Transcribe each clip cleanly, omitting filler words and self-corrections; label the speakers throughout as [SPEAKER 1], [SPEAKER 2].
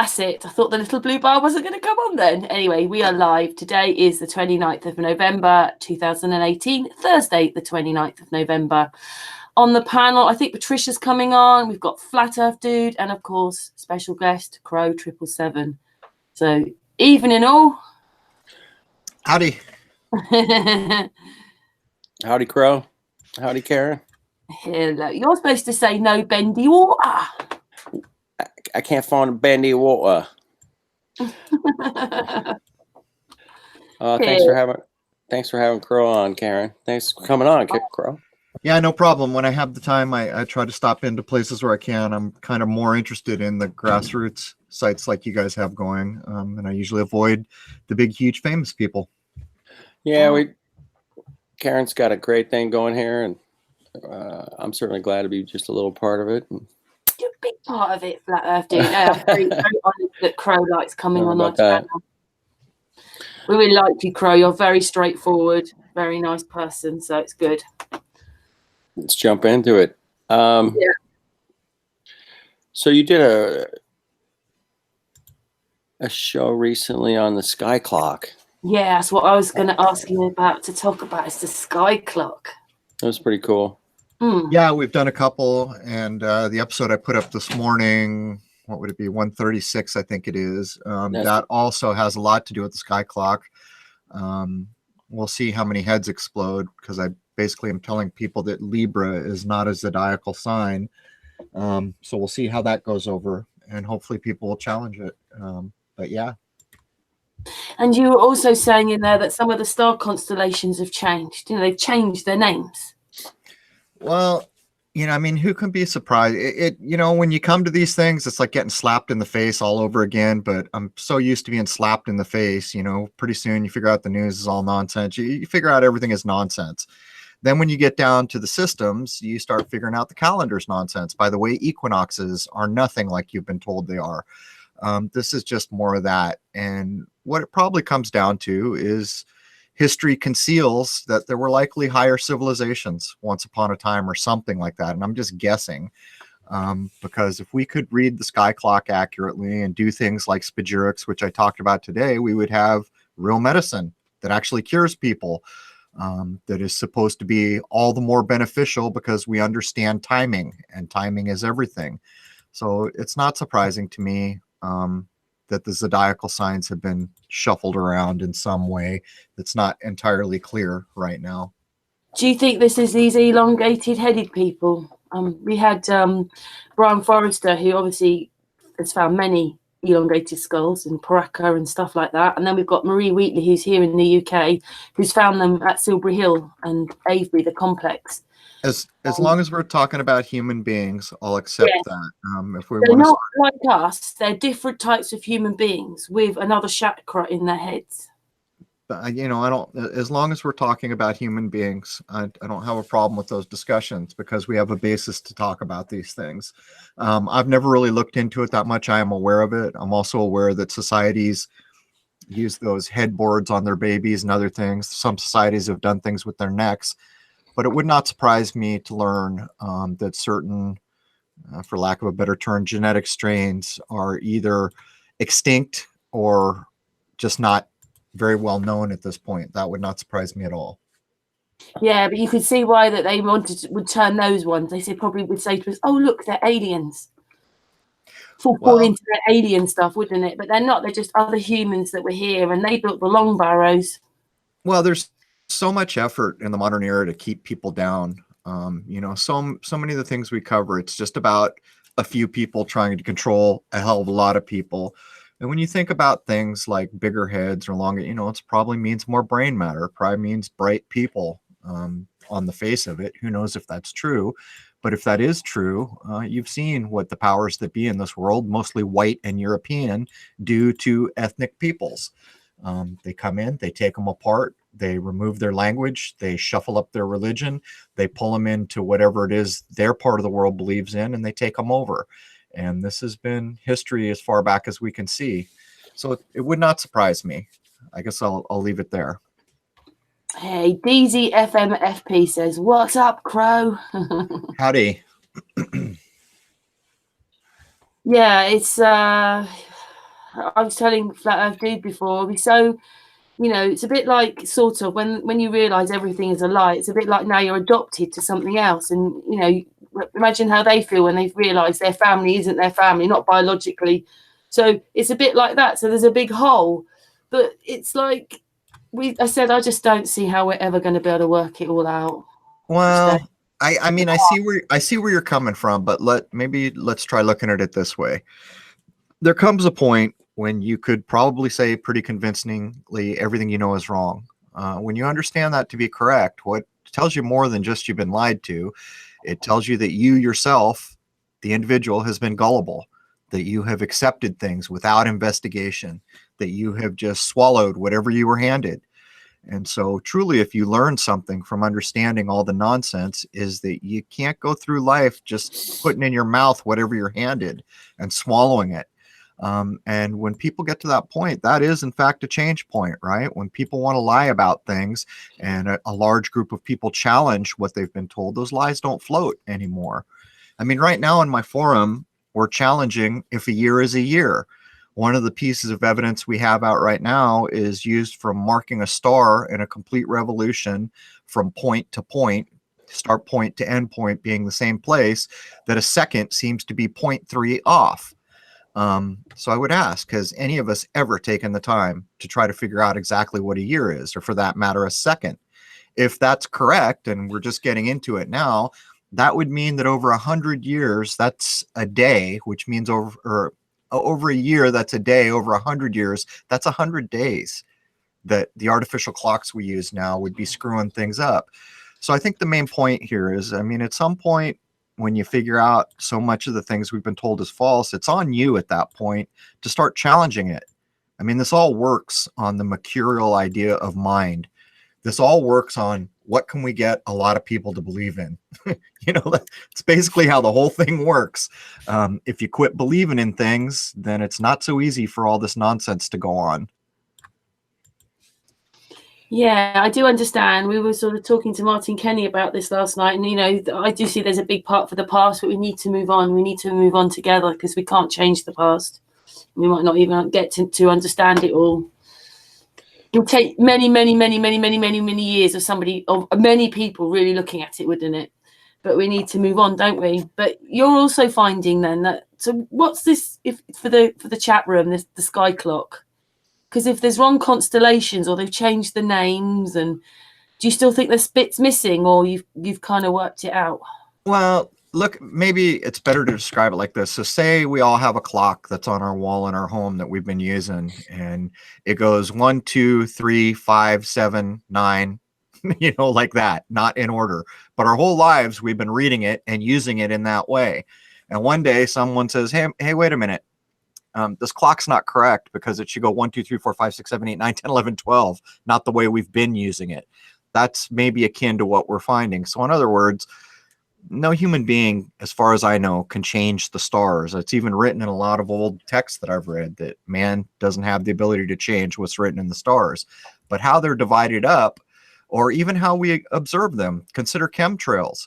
[SPEAKER 1] That's it. I thought the little blue bar wasn't going to come on then. Anyway, we are live. Today is the 29th of November, 2018, Thursday, the 29th of November. On the panel, I think Patricia's coming on. We've got Flat Earth Dude and, of course, special guest, Crrow777. So, evening all.
[SPEAKER 2] Howdy.
[SPEAKER 3] Howdy, Crow. Howdy, Karen.
[SPEAKER 1] Hello. You're supposed to say no bendy water.
[SPEAKER 3] I can't find bendy water. Thanks for having Crow on, Karen. Thanks for coming on, Crow.
[SPEAKER 2] Yeah, no problem. When I have the time, I try to stop into places where I can. I'm kind of more interested in the grassroots sites like you guys have going, and I usually avoid the big, huge, famous people.
[SPEAKER 3] Yeah, Karen's got a great thing going here, and I'm certainly glad to be just a little part of it.
[SPEAKER 1] You're a big part of it, Flat Earth Dude. I'm very honoured that Crow likes coming on our channel. We really like you, Crow. You're very straightforward, very nice person, so it's good.
[SPEAKER 3] Let's jump into it. Yeah. So you did a show recently on the sky clock.
[SPEAKER 1] Yeah, that's what I was going to ask you about to talk about. Is the sky clock.
[SPEAKER 3] That was pretty cool.
[SPEAKER 2] Yeah, we've done a couple, and the episode I put up this morning, what would it be, 136, I think it is. That also has a lot to do with the sky clock. We'll see how many heads explode, because I basically am telling people that Libra is not a zodiacal sign. So we'll see how that goes over, and hopefully people will challenge it. But yeah.
[SPEAKER 1] And you were also saying in there that some of the star constellations have changed. You know, they've changed their names.
[SPEAKER 2] Well, you know, I mean, who can be surprised? You know, when you come to these things, it's like getting slapped in the face all over again. But I'm so used to being slapped in the face, you know, pretty soon you figure out the news is all nonsense. You figure out everything is nonsense. Then when you get down to the systems, you start figuring out the calendar's nonsense. By the way, equinoxes are nothing like you've been told they are. This is just more of that. And what it probably comes down to is history conceals that there were likely higher civilizations once upon a time or something like that. And I'm just guessing, because if we could read the sky clock accurately and do things like spagyrics, which I talked about today, we would have real medicine that actually cures people, that is supposed to be all the more beneficial because we understand timing, and timing is everything. So it's not surprising to me that the zodiacal signs have been shuffled around in some way that's not entirely clear right now.
[SPEAKER 1] Do you think this is these elongated headed people? We had Brian Forrester, who obviously has found many elongated skulls in Paraka and stuff like that. And then we've got Marie Wheatley, who's here in the UK, who's found them at Silbury Hill and Avebury, the complex.
[SPEAKER 2] As long as we're talking about human beings, I'll accept that. If we
[SPEAKER 1] they're
[SPEAKER 2] want
[SPEAKER 1] not like us, they're different types of human beings with another chakra in their heads.
[SPEAKER 2] But you know, I don't. As long as we're talking about human beings, I don't have a problem with those discussions because we have a basis to talk about these things. I've never really looked into it that much. I am aware of it. I'm also aware that societies use those headboards on their babies and other things. Some societies have done things with their necks. But it would not surprise me to learn that certain, for lack of a better term, genetic strains are either extinct or just not very well known at this point. That would not surprise me at all.
[SPEAKER 1] Yeah, but you could see why that they would turn those ones. They probably would say to us, "Oh, look, they're aliens." Fall into their alien stuff, wouldn't it? But they're not. They're just other humans that were here, and they built the long barrows.
[SPEAKER 2] Well, there's so much effort in the modern era to keep people down. You know, so many of the things we cover, it's just about a few people trying to control a hell of a lot of people. And when you think about things like bigger heads or longer, you know, it probably means more brain matter. It probably means bright people on the face of it. Who knows if that's true? But if that is true, you've seen what the powers that be in this world, mostly white and European, do to ethnic peoples. They come in, they take them apart, they remove their language, they shuffle up their religion, they pull them into whatever it is their part of the world believes in, and they take them over. And this has been history as far back as we can see. So it would not surprise me. I guess I'll leave it there.
[SPEAKER 1] Hey, DZFMFP says, "What's up, Crow?"
[SPEAKER 2] Howdy.
[SPEAKER 1] Yeah, it's I was telling Flat Earth Dude before, we so, it's a bit like sort of when you realize everything is a lie, it's a bit like now you're adopted to something else. And, imagine how they feel when they've realized their family isn't their family, not biologically. So it's a bit like that. So there's a big hole. But it's like I said, I just don't see how we're ever going to be able to work it all out.
[SPEAKER 2] Well, I mean, I see where you're coming from, but let's try looking at it this way. There comes a point when you could probably say pretty convincingly everything you know is wrong. When you understand that to be correct, what tells you more than just you've been lied to, it tells you that you yourself, the individual, has been gullible, that you have accepted things without investigation, that you have just swallowed whatever you were handed. And so truly, if you learn something from understanding all the nonsense, is that you can't go through life just putting in your mouth whatever you're handed and swallowing it. And when people get to that point, that is in fact a change point, right? When people want to lie about things and a large group of people challenge what they've been told, those lies don't float anymore. I mean, right now in my forum, we're challenging if a year is a year. One of the pieces of evidence we have out right now is used from marking a star in a complete revolution from point to point, start point to end point being the same place, that a second seems to be 0.3 off. So I would ask, has any of us ever taken the time to try to figure out exactly what a year is, or for that matter, a second? If that's correct, and we're just getting into it now, that would mean that over 100 years, that's a day, which means over a year, that's a day. Over 100 years, that's 100 days that the artificial clocks we use now would be screwing things up. So I think the main point here is, I mean, at some point, when you figure out so much of the things we've been told is false, it's on you at that point to start challenging it. I mean, this all works on the mercurial idea of mind. This all works on what can we get a lot of people to believe in. It's basically how the whole thing works. If you quit believing in things, then it's not so easy for all this nonsense to go on.
[SPEAKER 1] Yeah, I do understand. We were sort of talking to Martin Kenny about this last night, and I do see there's a big part for the past, but we need to move on. We need to move on together because we can't change the past. We might not even get to understand it all. It'll take many, many, many, many, many, many, many years of many people really looking at it, wouldn't it? But we need to move on, don't we? But you're also finding then that, so what's this if for the chat room, the sky clock? Because if there's wrong constellations or they've changed the names, and do you still think there's bits missing, or you've kind of worked it out?
[SPEAKER 2] Well, look, maybe it's better to describe it like this. So say we all have a clock that's on our wall in our home that we've been using, and it goes 1, 2, 3, 5, 7, 9, like that, not in order. But our whole lives, we've been reading it and using it in that way. And one day someone says, hey, wait a minute. This clock's not correct because it should go 1, 2, 3, 4, 5, 6, 7, 8, 9, 10, 11, 12, not the way we've been using it. That's maybe akin to what we're finding. So in other words, no human being, as far as I know, can change the stars. It's even written in a lot of old texts that I've read that man doesn't have the ability to change what's written in the stars. But how they're divided up, or even how we observe them, consider chemtrails.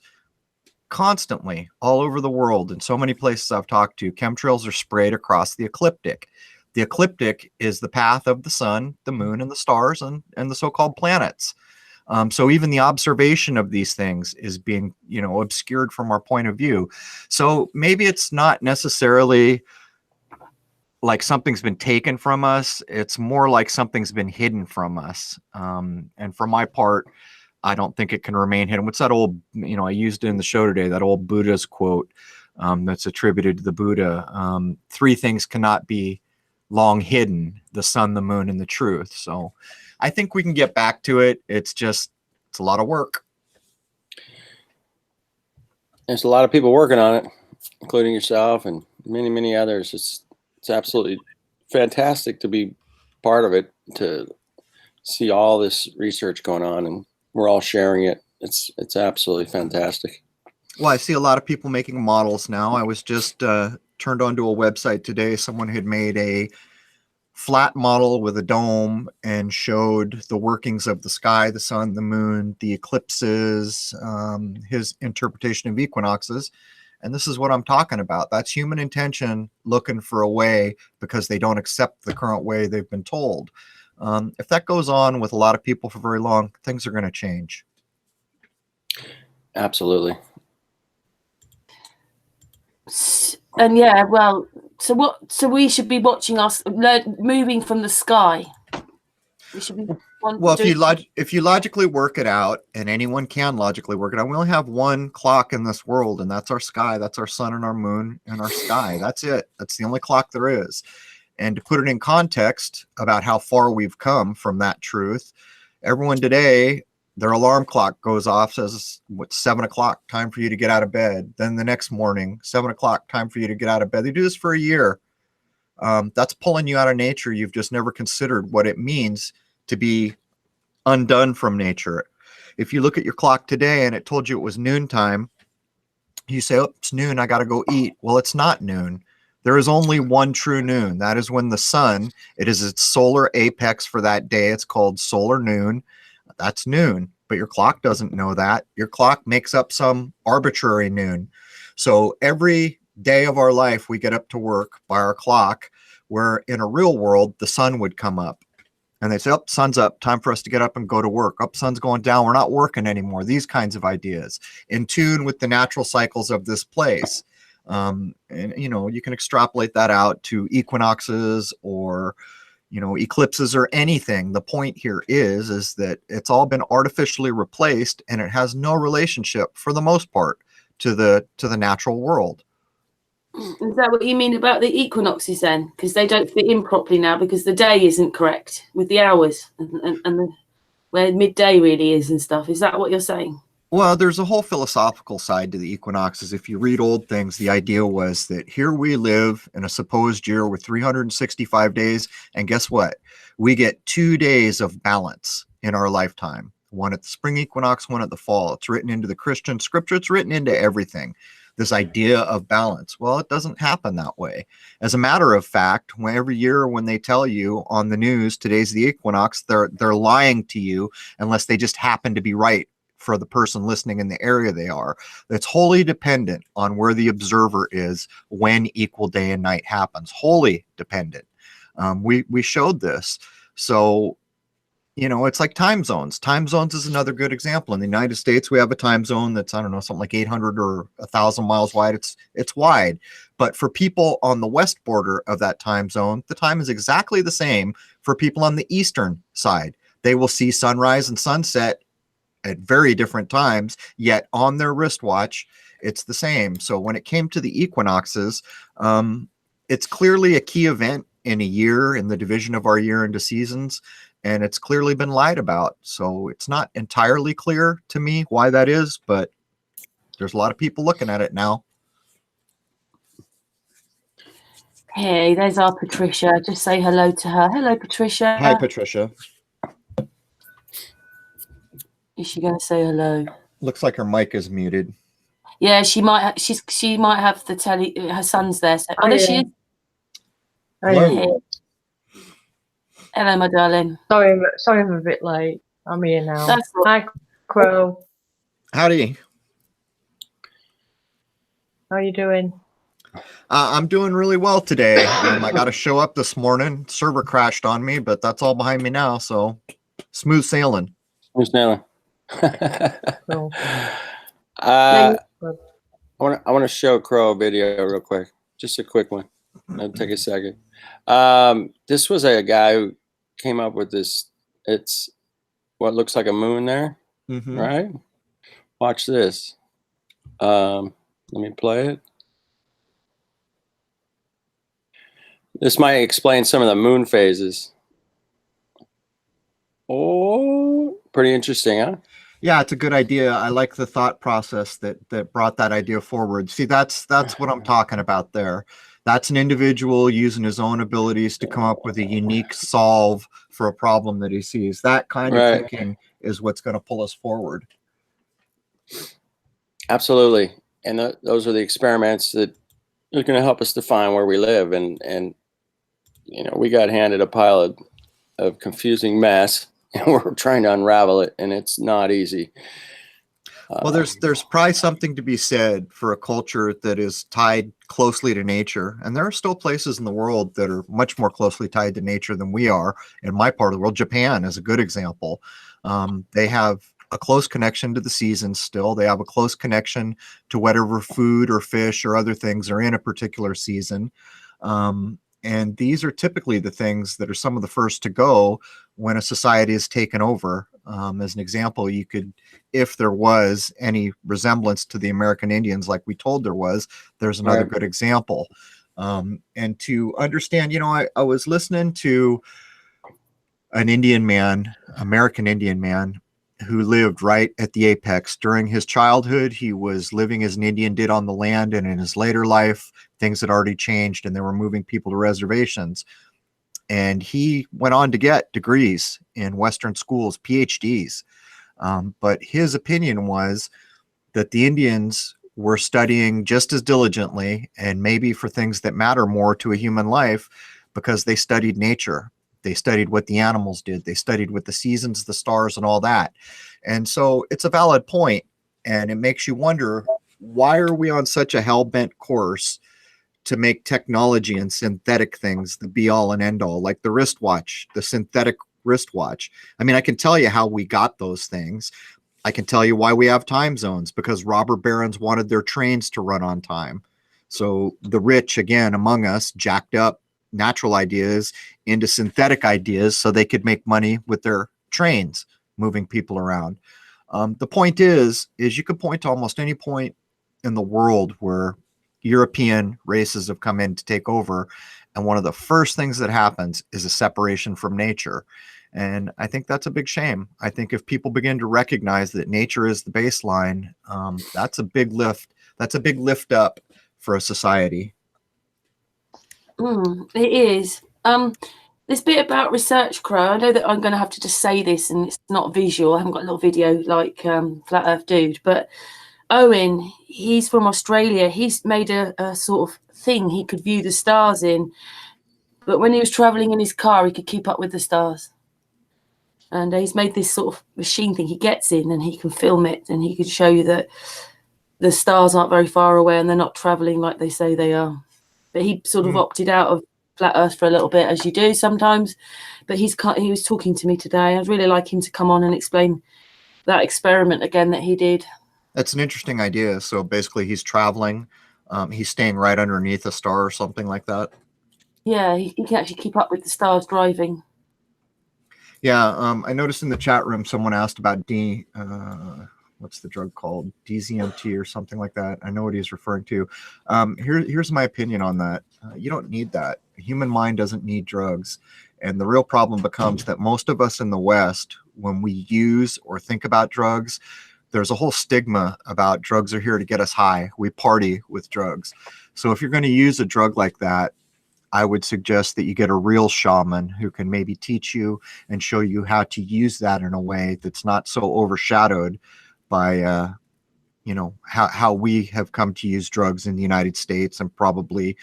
[SPEAKER 2] Constantly all over the world, in so many places I've talked to, chemtrails are sprayed across the ecliptic. The ecliptic is the path of the sun, the moon, and the stars, and the so-called planets. So even the observation of these things is being, obscured from our point of view. So maybe it's not necessarily like something's been taken from us. It's more like something's been hidden from us. And for my part, I don't think it can remain hidden. What's that old, I used it in the show today, that old Buddha's quote that's attributed to the Buddha. 3 things cannot be long hidden: the sun, the moon, and the truth. So I think we can get back to it. It's a lot of work.
[SPEAKER 3] There's a lot of people working on it, including yourself and many, many others. It's absolutely fantastic to be part of it, to see all this research going on, and we're all sharing it. It's absolutely fantastic.
[SPEAKER 2] Well, I see a lot of people making models now. I was just turned onto a website today. Someone had made a flat model with a dome and showed the workings of the sky, the sun, the moon, the eclipses, his interpretation of equinoxes. And this is what I'm talking about. That's human intention looking for a way because they don't accept the current way they've been told. If that goes on with a lot of people for very long, things are going to change.
[SPEAKER 3] Absolutely.
[SPEAKER 1] And yeah, well, so we should be watching us moving from the sky. We should be.
[SPEAKER 2] Well, if you logically work it out, and anyone can logically work it out, we only have one clock in this world, and that's our sky. That's our sun and our moon and our sky. That's it. That's the only clock there is. And to put it in context about how far we've come from that truth, everyone today, their alarm clock goes off, says, "What, 7 o'clock, time for you to get out of bed." Then the next morning, 7 o'clock, time for you to get out of bed. They do this for a year. That's pulling you out of nature. You've just never considered what it means to be undone from nature. If you look at your clock today and it told you it was noontime, you say, "Oh, it's noon, I got to go eat." Well, it's not noon. There is only one true noon. That is when the sun, it is its solar apex for that day. It's called solar noon. That's noon. But your clock doesn't know that. Your clock makes up some arbitrary noon. So every day of our life, we get up to work by our clock, where in a real world, the sun would come up. And they say, "Oh, sun's up, time for us to get up and go to work. Oh, sun's going down, we're not working anymore." These kinds of ideas in tune with the natural cycles of this place. And, you know, you can extrapolate that out to equinoxes or, you know, eclipses or anything. The point here is that it's all been artificially replaced, and it has no relationship for the most part to the natural world.
[SPEAKER 1] Is that what you mean about the equinoxes then? Because they don't fit in properly now because the day isn't correct with the hours and where midday really is and stuff. Is that what you're saying?
[SPEAKER 2] Well, there's a whole philosophical side to the equinoxes. If you read old things, the idea was that here we live in a supposed year with 365 days. And guess what? We get 2 days of balance in our lifetime. One at the spring equinox, one at the fall. It's written into the Christian scripture. It's written into everything. This idea of balance. Well, it doesn't happen that way. As a matter of fact, every year when they tell you on the news, today's the equinox, they're lying to you unless they just happen to be right for the person listening in the area they are. That's wholly dependent on where the observer is when equal day and night happens. Wholly dependent. We showed this. So, you know, it's like time zones. Time zones is another good example. In the United States, we have a time zone that's, I don't know, something like 800 or 1,000 miles wide. It's wide. But for people on the west border of that time zone, the time is exactly the same for people on the eastern side. They will see sunrise and sunset at very different times, yet on their wristwatch, it's the same. So when it came to the equinoxes, it's clearly a key event in a year, in the division of our year into seasons, and it's clearly been lied about. So it's not entirely clear to me why that is, but there's a lot of people looking at it now.
[SPEAKER 1] Hey, there's our Patricia. Just say hello to her. Hello, Patricia.
[SPEAKER 2] Hi, Patricia.
[SPEAKER 1] Is she going to say hello?
[SPEAKER 2] Looks like her mic is muted.
[SPEAKER 1] Yeah, she might. She might have the telly. Her son's there. So, oh, there she is.
[SPEAKER 2] Hello.
[SPEAKER 1] Hello, my darling.
[SPEAKER 4] Sorry, I'm a bit late. I'm here now.
[SPEAKER 1] That's all right.
[SPEAKER 4] Hi, Crow.
[SPEAKER 2] Howdy.
[SPEAKER 4] How are you doing?
[SPEAKER 2] I'm doing really well today. I got to show up this morning. Server crashed on me, but that's all behind me now. So smooth sailing.
[SPEAKER 3] Smooth sailing.
[SPEAKER 4] Cool.
[SPEAKER 3] I want to show Crow a video real quick. Just a quick one. It'll take a second. This was a guy who came up with this. It's what looks like a moon there, right? Watch this. Let me play it. This might explain some of the moon phases. Oh, pretty interesting, huh?
[SPEAKER 2] Yeah, it's a good idea. I like the thought process that brought that idea forward. See, that's what I'm talking about there. That's an individual using his own abilities to come up with a unique solve for a problem that he sees. That kind of thinking is what's going to pull us forward.
[SPEAKER 3] Absolutely. And those are the experiments that are going to help us define where we live. And you know, we got handed a pile of confusing mess, and we're trying to unravel it, and it's not easy.
[SPEAKER 2] Well, there's probably something to be said for a culture that is tied closely to nature, and there are still places in the world that are much more closely tied to nature than we are. In my part of the world, Japan is a good example. They have a close connection to the seasons still. They have a close connection to whatever food or fish or other things are in a particular season. And these are typically the things that are some of the first to go when a society is taken over. As an example, you could, if there was any resemblance to the American Indians, like we told there was, there's another good example. And to understand, I was listening to an Indian man, American Indian man, who lived right at the apex. During his childhood, he was living as an Indian did on the land, and in his later life, things had already changed and they were moving people to reservations. And he went on to get degrees in Western schools, PhDs. But his opinion was that the Indians were studying just as diligently, and maybe for things that matter more to a human life, because they studied nature. They studied what the animals did. They studied what the seasons, the stars, and all that. And so it's a valid point, and it makes you wonder, why are we on such a hell-bent course to make technology and synthetic things the be-all and end-all, like the wristwatch, the synthetic wristwatch? I mean, I can tell you how we got those things. I can tell you why we have time zones, because robber barons wanted their trains to run on time. So the rich, again, among us, jacked up natural ideas into synthetic ideas so they could make money with their trains moving people around. The point is you could point to almost any point in the world where European races have come in to take over, and one of the first things that happens is a separation from nature. And I think that's a big shame. I think if people begin to recognize that nature is the baseline, that's a big lift. That's a big lift up for a society.
[SPEAKER 1] It is. This bit about research, Crow, I know that I'm going to have to just say this, and it's not visual. I haven't got a little video like Flat Earth Dude, but Owen, he's from Australia. He's made a sort of thing he could view the stars in, but when he was traveling in his car, he could keep up with the stars. And he's made this sort of machine thing he gets in, and he can film it, and he could show you that the stars aren't very far away and they're not traveling like they say they are. But he sort of opted out of Flat Earth for a little bit, as you do sometimes. But he was talking to me today. I'd really like him to come on and explain that experiment again that he did.
[SPEAKER 2] That's an interesting idea. So basically he's traveling. He's staying right underneath a star or something like that.
[SPEAKER 1] Yeah, he can actually keep up with the stars driving.
[SPEAKER 2] Yeah, I noticed in the chat room someone asked about what's the drug called? DZMT or something like that. I know what he's referring to. Here's my opinion on that. You don't need that. The human mind doesn't need drugs. And the real problem becomes that most of us in the West, when we use or think about drugs, there's a whole stigma about drugs are here to get us high. We party with drugs. So if you're going to use a drug like that, I would suggest that you get a real shaman who can maybe teach you and show you how to use that in a way that's not so overshadowed by, how we have come to use drugs in the United States and probably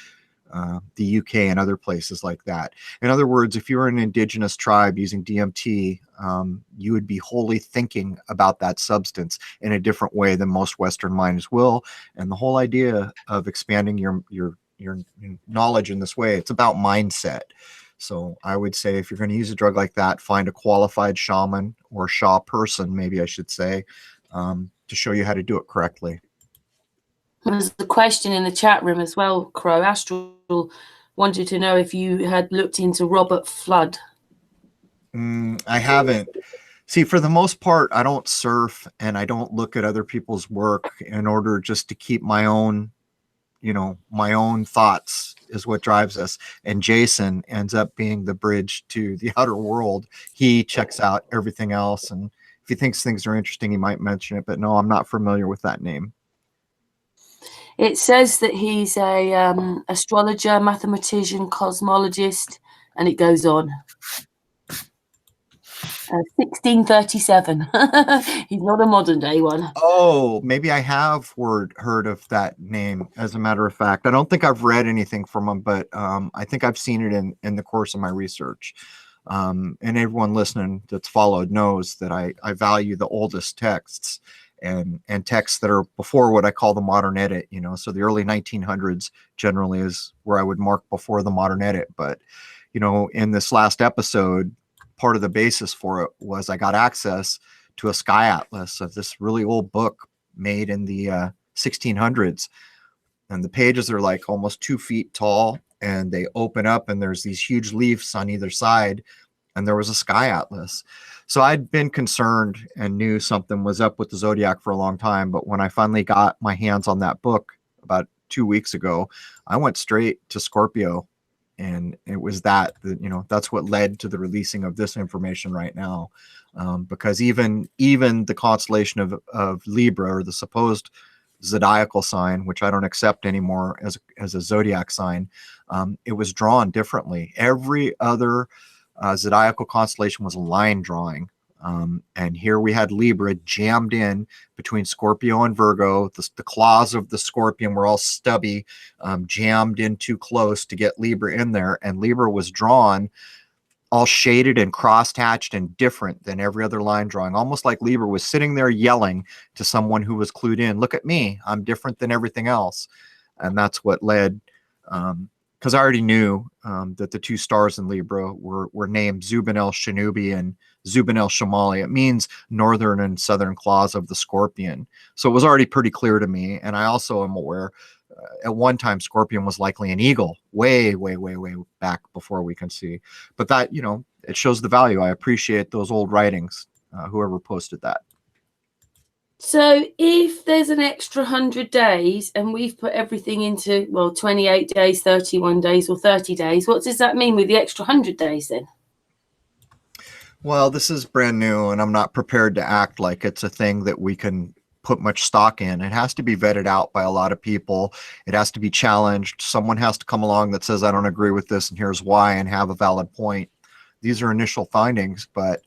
[SPEAKER 2] the UK and other places like that. In other words, if you're an indigenous tribe using DMT, you would be wholly thinking about that substance in a different way than most Western minds will. And the whole idea of expanding your knowledge in this way, it's about mindset. So I would say if you're going to use a drug like that, find a qualified shaman or Sha person, maybe I should say, to show you how to do it correctly.
[SPEAKER 1] There's a question in the chat room as well, Crow. Astral wanted to know if you had looked into Robert Flood.
[SPEAKER 2] I haven't. See, for the most part, I don't surf and I don't look at other people's work in order just to keep my own, my own thoughts is what drives us. And Jason ends up being the bridge to the outer world. He checks out everything else. And if he thinks things are interesting, he might mention it. But no, I'm not familiar with that name.
[SPEAKER 1] It says that he's a astrologer, mathematician, cosmologist, and it goes on. 1637. He's not a modern day one.
[SPEAKER 2] Oh, maybe I have heard of that name, as a matter of fact. I don't think I've read anything from him, but I think I've seen it in the course of my research. And everyone listening that's followed knows that I value the oldest texts. and texts that are before what I call the modern edit, you know. So the early 1900s generally is where I would mark before the modern edit. But, you know, in this last episode, part of the basis for it was I got access to a sky atlas of this really old book made in the 1600s. And the pages are like almost 2 feet tall, and they open up and there's these huge leaves on either side. And there was a sky atlas. So I'd been concerned and knew something was up with the zodiac for a long time. But when I finally got my hands on that book about 2 weeks ago, I went straight to Scorpio. And it was that, you know, that's what led to the releasing of this information right now. Because even the constellation of Libra, or the supposed zodiacal sign, which I don't accept anymore as a zodiac sign, it was drawn differently. Every other zodiacal constellation was a line drawing. And here we had Libra jammed in between Scorpio and Virgo. The claws of the scorpion were all stubby, jammed in too close to get Libra in there. And Libra was drawn all shaded and cross-hatched and different than every other line drawing, almost like Libra was sitting there yelling to someone who was clued in, look at me, I'm different than everything else. And that's what led, because I already knew that the 2 stars in Libra were named Zubin El Shanubi and Zubin El Shamali. It means northern and southern claws of the scorpion. So it was already pretty clear to me. And I also am aware at one time Scorpion was likely an eagle, way back before we can see. But that, you know, it shows the value. I appreciate those old writings, whoever posted that.
[SPEAKER 1] So if there's an extra 100 days and we've put everything into, well, 28 days, 31 days, or 30 days, what does that mean with the extra 100 days then?
[SPEAKER 2] Well, this is brand new, and I'm not prepared to act like it's a thing that we can put much stock in. It has to be vetted out by a lot of people. It has to be challenged. Someone has to come along that says, I don't agree with this, and here's why, and have a valid point. These are initial findings, but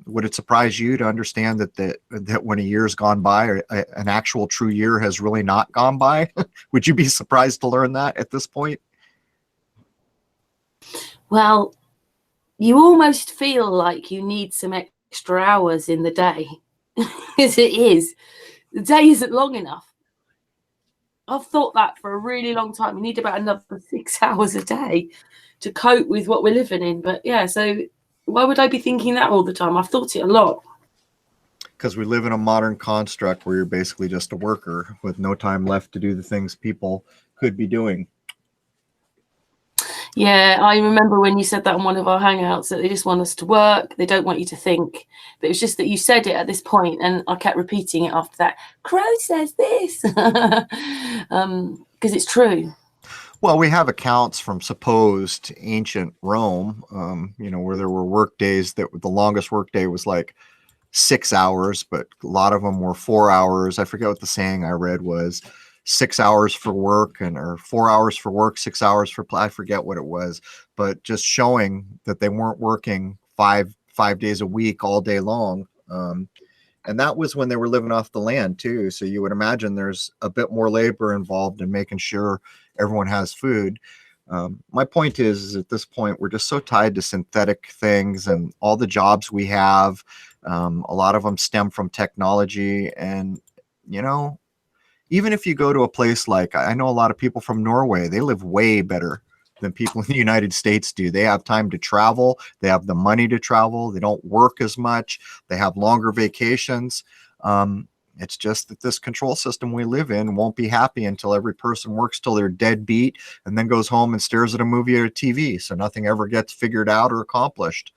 [SPEAKER 2] would it surprise you to understand that when a year's gone by, or an actual true year has really not gone by? Would you be surprised to learn that at this point?
[SPEAKER 1] Well, you almost feel like you need some extra hours in the day, as it is. The day isn't long enough. I've thought that for a really long time. We need about another 6 hours a day to cope with what we're living in. But yeah, so why would I be thinking that all the time? I've thought it a lot.
[SPEAKER 2] Because we live in a modern construct where you're basically just a worker with no time left to do the things people could be doing.
[SPEAKER 1] Yeah, I remember when you said that on one of our hangouts, that they just want us to work. They don't want you to think. But it was just that you said it at this point, and I kept repeating it after that. Crow says this. Because it's true.
[SPEAKER 2] Well, we have accounts from supposed ancient Rome, you know, where there were work days that the longest work day was like 6 hours, but a lot of them were 4 hours. I forget what the saying I read was. 6 hours for work, or 4 hours for work, 6 hours for play. I forget what it was, but just showing that they weren't working five days a week all day long. And that was when they were living off the land too. So you would imagine there's a bit more labor involved in making sure everyone has food. My point is at this point, we're just so tied to synthetic things, and all the jobs we have, a lot of them stem from technology. And, you know, even if you go to a place like, I know a lot of people from Norway, they live way better than people in the United States do. They have time to travel. They have the money to travel. They don't work as much. They have longer vacations. It's just that this control system we live in won't be happy until every person works till they're dead beat and then goes home and stares at a movie or a TV. So nothing ever gets figured out or accomplished.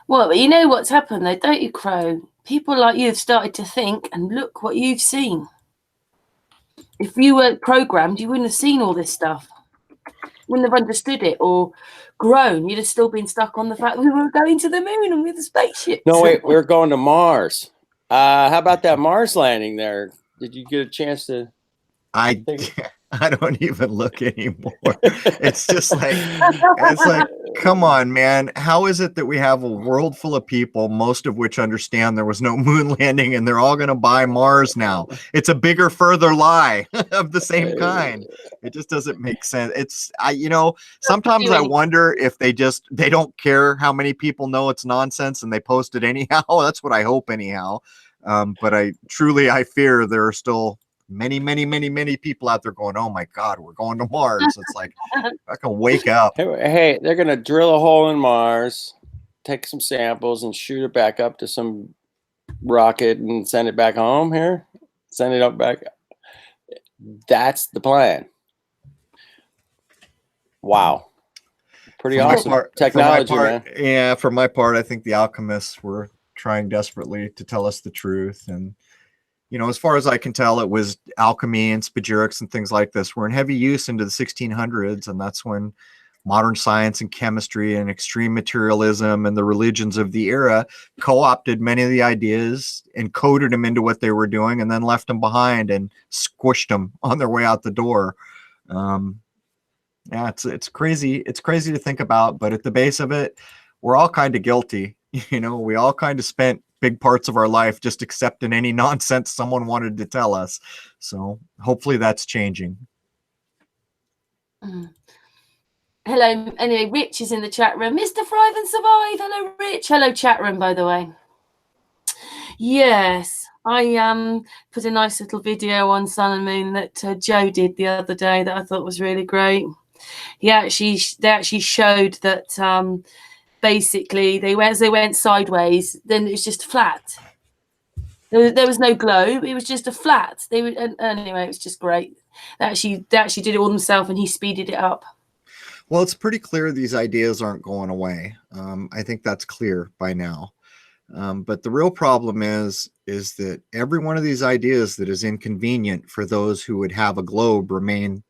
[SPEAKER 1] Well, you know what's happened though, don't you, Crow? People like you have started to think, and look what you've seen. If you weren't programmed, you wouldn't have seen all this stuff. Wouldn't have understood it or grown. You'd have still been stuck on the fact that we were going to the moon and with the spaceship.
[SPEAKER 3] No, wait, we're going to Mars. How about that Mars landing there? Did you get a chance to?
[SPEAKER 2] I don't even look anymore. It's just like, come on, man. How is it that we have a world full of people, most of which understand there was no moon landing, and they're all going to buy Mars now? It's a bigger, further lie of the same kind. It just doesn't make sense. Sometimes I wonder if they don't care how many people know it's nonsense and they post it anyhow. That's what I hope anyhow. But I fear there are still many people out there going, oh my God, we're going to Mars. It's like, I can wake up.
[SPEAKER 3] Hey, they're going to drill a hole in Mars, take some samples and shoot it back up to some rocket and send it back home here. Send it up back. That's the plan. Wow. Pretty awesome technology, man.
[SPEAKER 2] Yeah, for my part, I think the alchemists were trying desperately to tell us the truth. And, as far as I can tell, it was alchemy and spagyrics and things like this were in heavy use into the 1600s. And that's when modern science and chemistry and extreme materialism and the religions of the era co-opted many of the ideas and coded them into what they were doing and then left them behind and squished them on their way out the door. Yeah, it's crazy. It's crazy to think about, but at the base of it, we're all kind of guilty. We all kind of spent big parts of our life just accepting any nonsense someone wanted to tell us. So hopefully that's changing.
[SPEAKER 1] Hello. Anyway, Rich is in the chat room. Mr. Thrive and Survive. Hello, Rich. Hello, chat room, by the way. Yes, I put a nice little video on Sun and Moon that Joe did the other day that I thought was really great. They actually showed that basically they went sideways, then it was just flat. There was no globe; it was just a flat. Anyway, it was just great. They actually did it all themselves, and he speeded it up.
[SPEAKER 2] Well, it's pretty clear these ideas aren't going away. I think that's clear by now. But the real problem is that every one of these ideas that is inconvenient for those who would have a globe remain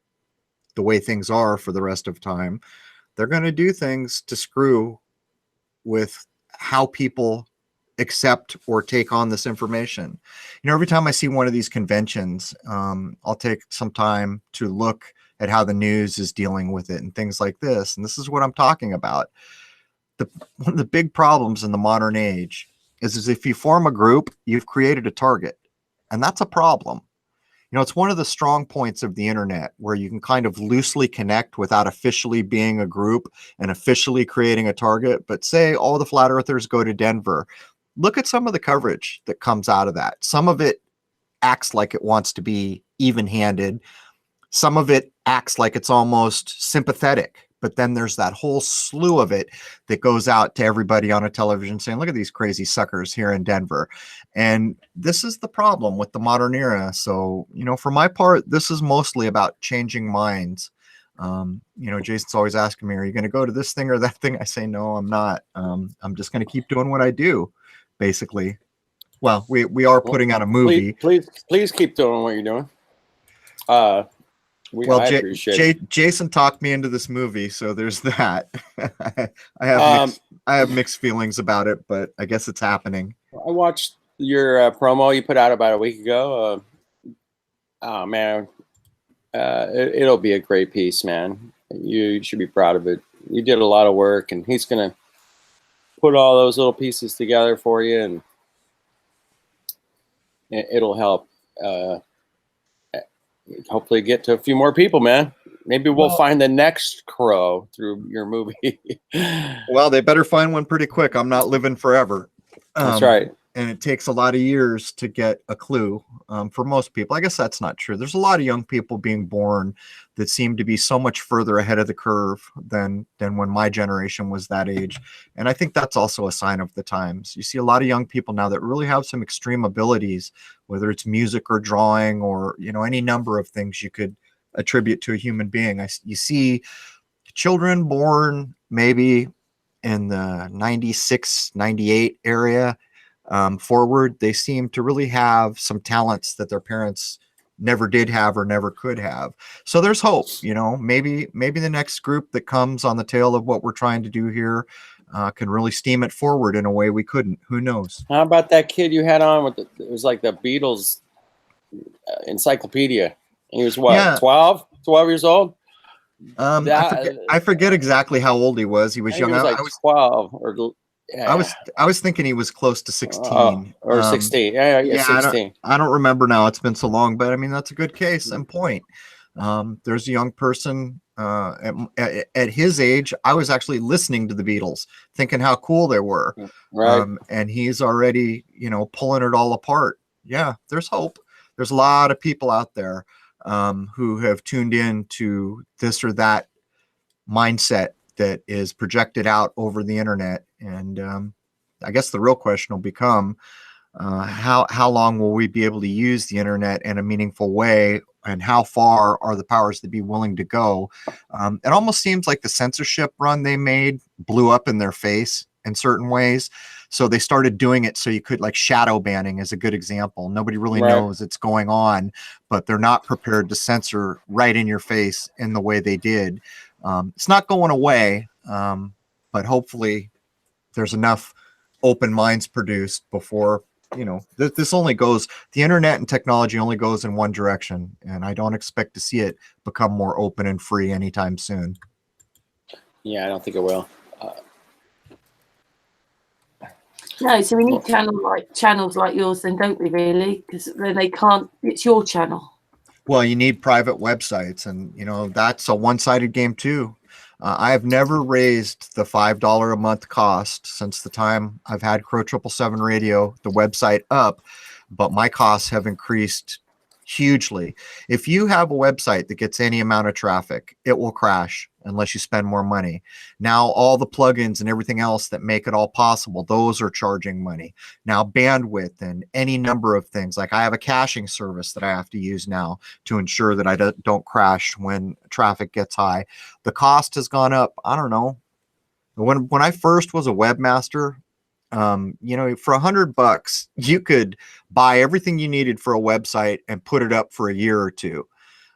[SPEAKER 2] the way things are for the rest of time, they're going to do things to screw with how people accept or take on this information. Every time I see one of these conventions, I'll take some time to look at how the news is dealing with it and things like this. And this is what I'm talking about. One of the big problems in the modern age is if you form a group, you've created a target. And that's a problem. It's one of the strong points of the internet where you can kind of loosely connect without officially being a group and officially creating a target. But say all the flat earthers go to Denver. Look at some of the coverage that comes out of that. Some of it acts like it wants to be even-handed. Some of it acts like it's almost sympathetic. But then there's that whole slew of it that goes out to everybody on a television saying, look at these crazy suckers here in Denver. And this is the problem with the modern era. So, for my part, this is mostly about changing minds. Jason's always asking me, are you going to go to this thing or that thing? I say, no, I'm not. I'm just going to keep doing what I do, basically. Well, we are putting out a movie.
[SPEAKER 3] Please keep doing what you're doing.
[SPEAKER 2] Jason talked me into this movie, so there's that. I have mixed feelings about it, but I guess it's happening.
[SPEAKER 3] I watched your promo you put out about a week ago. Oh man, it'll be a great piece, man. You should be proud of it. You did a lot of work, and he's gonna put all those little pieces together for you, and it'll help. Hopefully get to a few more people, man. Maybe we'll find the next Crrow through your movie.
[SPEAKER 2] Well, they better find one pretty quick. I'm not living forever.
[SPEAKER 3] That's right.
[SPEAKER 2] And it takes a lot of years to get a clue for most people. I guess that's not true. There's a lot of young people being born that seem to be so much further ahead of the curve than when my generation was that age. And I think that's also a sign of the times. You see a lot of young people now that really have some extreme abilities, whether it's music or drawing or, any number of things you could attribute to a human being. You see children born maybe in the 96, 98 area forward, they seem to really have some talents that their parents never did have or never could have. So there's hope, maybe the next group that comes on the tail of what we're trying to do here can really steam it forward in a way we couldn't. Who knows?
[SPEAKER 3] How about that kid you had on with it was like the Beatles encyclopedia? He was what,
[SPEAKER 2] Yeah.
[SPEAKER 3] 12 years old?
[SPEAKER 2] I forget exactly how old he was. He was young.
[SPEAKER 3] He was 12 or yeah.
[SPEAKER 2] I was thinking he was close to 16
[SPEAKER 3] or 16. Yeah, 16.
[SPEAKER 2] I don't remember now. It's been so long, but I mean, that's a good case and point. There's a young person At his age, I was actually listening to the Beatles, thinking how cool they were.
[SPEAKER 3] Right.
[SPEAKER 2] And he's already, pulling it all apart. Yeah, there's hope. There's a lot of people out there who have tuned in to this or that mindset that is projected out over the internet. And I guess the real question will become, how long will we be able to use the internet in a meaningful way, and how far are the powers that be willing to go? It almost seems like the censorship run they made blew up in their face in certain ways. So they started doing it so you could, like, shadow banning is a good example. Nobody really knows it's going on, but they're not prepared to censor right in your face in the way they did. It's not going away, but hopefully there's enough open minds produced before, this only goes, the internet and technology only goes in one direction, and I don't expect to see it become more open and free anytime soon.
[SPEAKER 3] Yeah, I don't think it will.
[SPEAKER 1] No, so we need channels like yours then, don't we, really? Because then they can't, it's your channel.
[SPEAKER 2] Well, you need private websites, and that's a one-sided game too. I have never raised the $5 a month cost since the time I've had Crrow777 Radio, the website, up, but my costs have increased hugely. If you have a website that gets any amount of traffic, it will crash unless you spend more money. Now, all the plugins and everything else that make it all possible, those are charging money. Now, bandwidth and any number of things, like I have a caching service that I have to use now to ensure that I don't crash when traffic gets high. The cost has gone up. I don't know. When I first was a webmaster, for $100, you could buy everything you needed for a website and put it up for a year or two.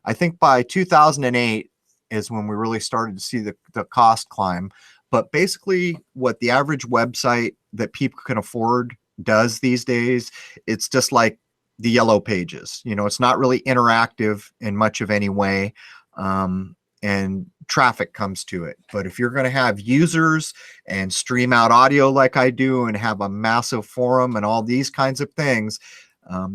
[SPEAKER 2] I think by 2008 is when we really started to see the cost climb. But basically what the average website that people can afford does these days, it's just like the yellow pages. It's not really interactive in much of any way. And traffic comes to it. But if you're going to have users and stream out audio like I do and have a massive forum and all these kinds of things,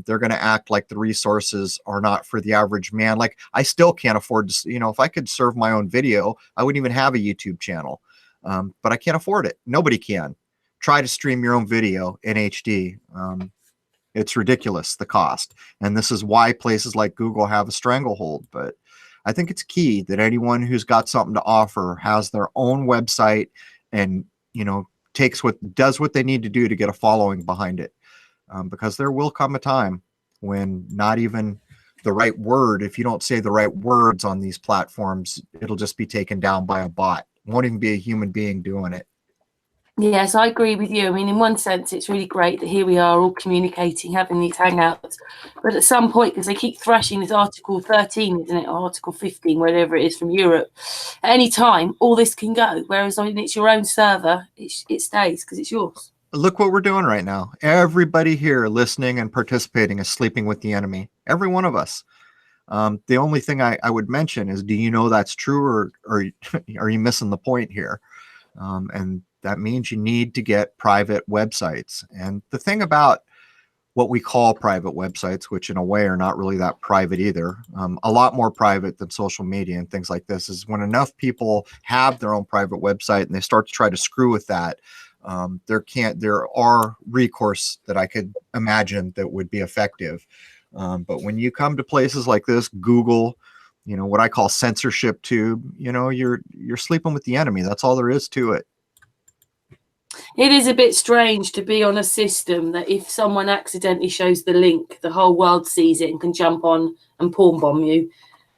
[SPEAKER 2] they're going to act like the resources are not for the average man. Like, I still can't afford to, if I could serve my own video, I wouldn't even have a YouTube channel. But I can't afford it. Nobody can. Try to stream your own video in HD. It's ridiculous, the cost. And this is why places like Google have a stranglehold. But I think it's key that anyone who's got something to offer has their own website and, does what they need to do to get a following behind it. Because there will come a time when not even the right word, if you don't say the right words on these platforms, it'll just be taken down by a bot. It won't even be a human being doing it.
[SPEAKER 1] Yes, I agree with you. I mean, in one sense, it's really great that here we are all communicating, having these hangouts. But at some point, because they keep thrashing this Article 13, isn't it? Or Article 15, whatever it is from Europe. At any time, all this can go. Whereas when it's your own server, it stays because it's yours.
[SPEAKER 2] Look what we're doing right now. Everybody here listening and participating is sleeping with the enemy. Every one of us. The only thing I would mention is, do you know that's true, or are you missing the point here? And that means you need to get private websites. And the thing about what we call private websites, which in a way are not really that private either, a lot more private than social media and things like this, is when enough people have their own private website and they start to try to screw with that, there are recourse that I could imagine that would be effective. But when you come to places like this, Google, what I call censorship tube, you're sleeping with the enemy. That's all there is to it.
[SPEAKER 1] It is a bit strange to be on a system that if someone accidentally shows the link, the whole world sees it and can jump on and porn bomb you.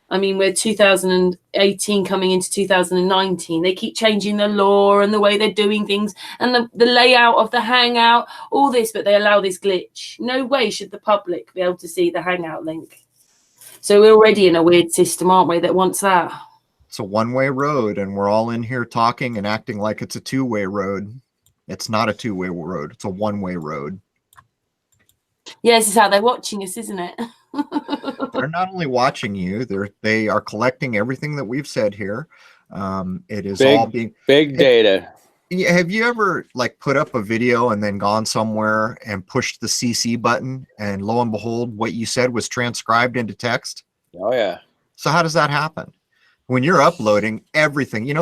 [SPEAKER 1] I mean, we're 2018 coming into 2019. They keep changing the law and the way they're doing things and the layout of the hangout, all this, but they allow this glitch. No way should the public be able to see the hangout link. So we're already in a weird system, aren't we, that wants that?
[SPEAKER 2] It's a one-way road, and we're all in here talking and acting like it's a two-way road. It's not a two-way road. It's a one-way road.
[SPEAKER 1] Yeah, this is how they're watching us, isn't it?
[SPEAKER 2] They're not only watching you, they are collecting everything that we've said here. It is all being
[SPEAKER 3] big data.
[SPEAKER 2] Have you ever put up a video and then gone somewhere and pushed the CC button, and lo and behold, what you said was transcribed into text?
[SPEAKER 3] Oh yeah.
[SPEAKER 2] So how does that happen? when you're uploading everything,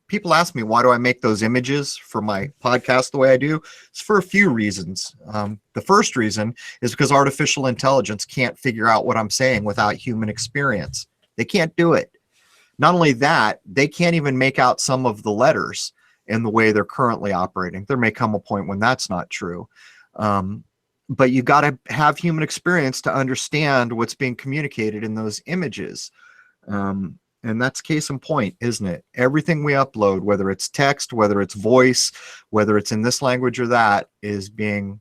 [SPEAKER 2] people ask me, why do I make those images for my podcast the way I do? It's for a few reasons. The first reason is because artificial intelligence can't figure out what I'm saying without human experience. They can't do it. Not only that, they can't even make out some of the letters in the way they're currently operating. There may come a point when that's not true. But you got to have human experience to understand what's being communicated in those images. And that's case in point, isn't it? Everything we upload, whether it's text, whether it's voice, whether it's in this language or that, is being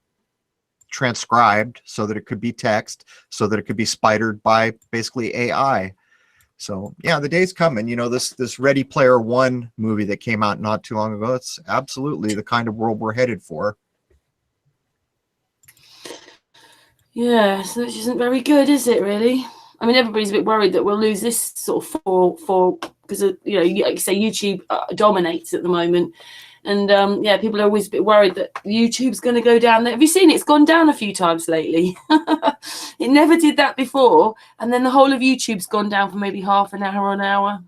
[SPEAKER 2] transcribed so that it could be text, so that it could be spidered by basically AI. So yeah, the day's coming. This Ready Player One movie that came out not too long ago, it's absolutely the kind of world we're headed for.
[SPEAKER 1] Yeah, so which isn't very good, is it, really? I mean, everybody's a bit worried that we'll lose this sort of for because, like you say, YouTube dominates at the moment. And people are always a bit worried that YouTube's going to go down there. Have you seen it? It's gone down a few times lately. It never did that before. And then the whole of YouTube's gone down for maybe half an hour or an hour.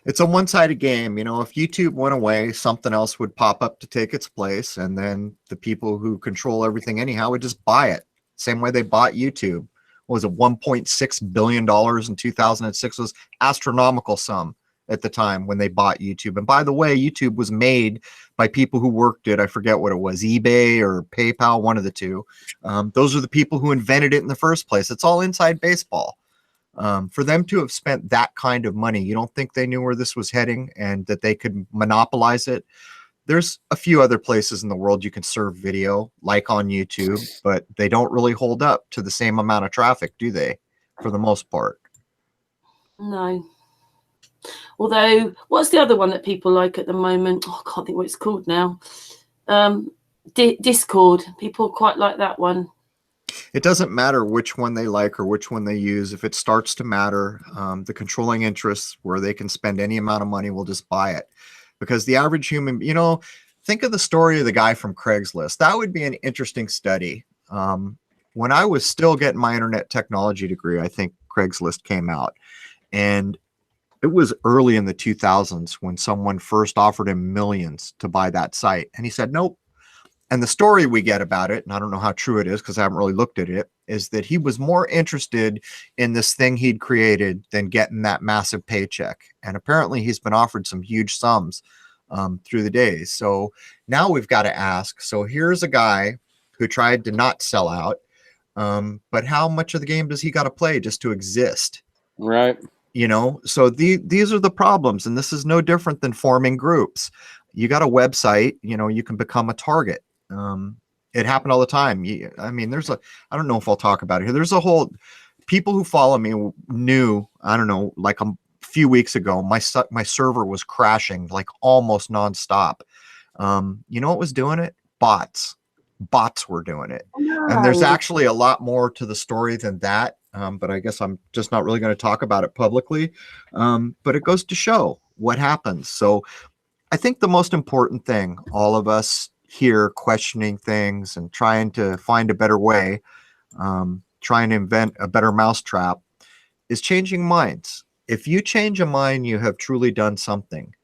[SPEAKER 2] It's a one-sided game. If YouTube went away, something else would pop up to take its place. And then the people who control everything anyhow would just buy it. Same way they bought YouTube. What was it, $1.6 billion in 2006? Was astronomical sum at the time when they bought YouTube. And by the way, YouTube was made by people who worked at, I forget what it was, eBay or PayPal, one of the two. Those are the people who invented it in the first place. It's all inside baseball. For them to have spent that kind of money, you don't think they knew where this was heading and that they could monopolize it? There's a few other places in the world you can serve video, like on YouTube, but they don't really hold up to the same amount of traffic, do they? For the most part.
[SPEAKER 1] No. Although, what's the other one that people like at the moment? Oh, I can't think what it's called now. Discord. People quite like that one.
[SPEAKER 2] It doesn't matter which one they like or which one they use. If it starts to matter, the controlling interests where they can spend any amount of money will just buy it. Because the average human, think of the story of the guy from Craigslist. That would be an interesting study. When I was still getting my internet technology degree, I think Craigslist came out. And it was early in the 2000s when someone first offered him millions to buy that site. And he said, nope. And the story we get about it, and I don't know how true it is because I haven't really looked at it, is that he was more interested in this thing he'd created than getting that massive paycheck. And apparently he's been offered some huge sums through the days. So now we've got to ask, so here's a guy who tried to not sell out, but how much of the game does he got to play just to exist?
[SPEAKER 3] Right.
[SPEAKER 2] So these are the problems, and this is no different than forming groups. You got a website, you can become a target. It happened all the time. I don't know if I'll talk about it here. There's a whole, people who follow me knew, I don't know, like a few weeks ago, my server was crashing like almost nonstop. What was doing it? Bots were doing it.
[SPEAKER 1] No.
[SPEAKER 2] And there's actually a lot more to the story than that. But I guess I'm just not really going to talk about it publicly. But it goes to show what happens. So I think the most important thing, all of us here questioning things and trying to find a better way, trying to invent a better mousetrap, is changing minds. If you change a mind, you have truly done something.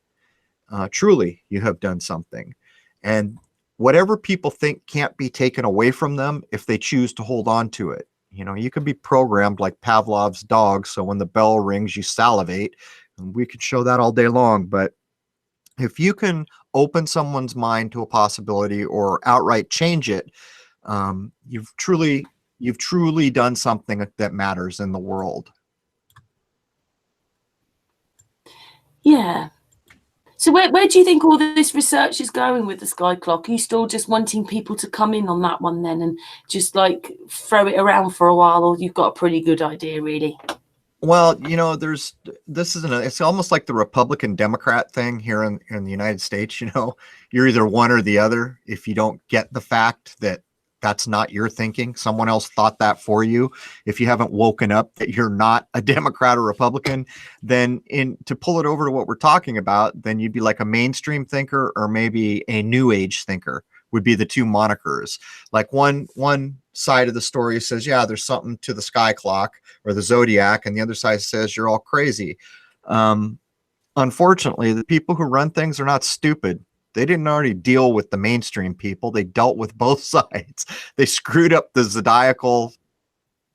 [SPEAKER 2] Truly, you have done something. And whatever people think can't be taken away from them if they choose to hold on to it. You can be programmed like Pavlov's dog, so when the bell rings, you salivate. And we could show that all day long, but if you can open someone's mind to a possibility or outright change it, you've truly done something that matters in the world.
[SPEAKER 1] Yeah. So where do you think all this research is going with the sky clock? Are you still just wanting people to come in on that one then and just like throw it around for a while, or you've got a pretty good idea really?
[SPEAKER 2] Well, it's almost like the Republican Democrat thing here in the United States. You're either one or the other. If you don't get the fact that that's not your thinking, someone else thought that for you. If you haven't woken up that you're not a Democrat or Republican, then to pull it over to what we're talking about, then you'd be like a mainstream thinker or maybe a new age thinker would be the two monikers. Like one side of the story says, yeah, there's something to the sky clock or the zodiac, and the other side says you're all crazy. unfortunately, the people who run things are not stupid. They didn't already deal with the mainstream people. They dealt with both sides. They screwed up the zodiacal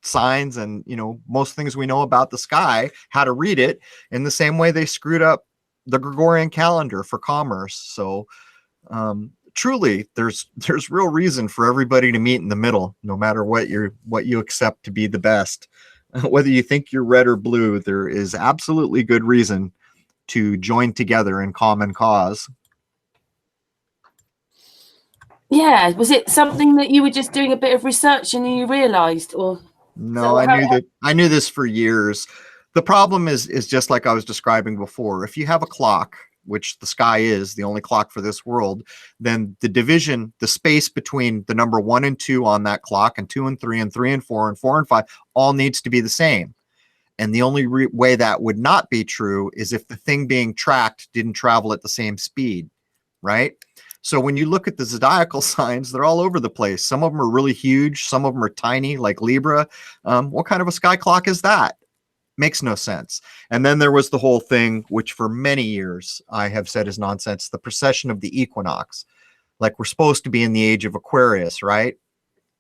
[SPEAKER 2] signs and, most things we know about the sky, how to read it, in the same way they screwed up the Gregorian calendar for commerce. So truly, there's real reason for everybody to meet in the middle, no matter what you accept to be the best. Whether you think you're red or blue, there is absolutely good reason to join together in common cause.
[SPEAKER 1] Yeah, was it something that you were just doing a bit of research and you realized, or?
[SPEAKER 2] No, I knew this for years. The problem is just like I was describing before. If you have a clock, which the sky is the only clock for this world, then the space between the number 1 and 2 on that clock, and 2 and 3 and 3 and 4 and 4 and 5 all needs to be the same. And the only way that would not be true is if the thing being tracked didn't travel at the same speed, right? So when you look at the zodiacal signs, they're all over the place. Some of them are really huge. Some of them are tiny, like Libra. What kind of a sky clock is that? Makes no sense. And then there was the whole thing, which for many years I have said is nonsense, the precession of the equinox. Like, we're supposed to be in the age of Aquarius, right?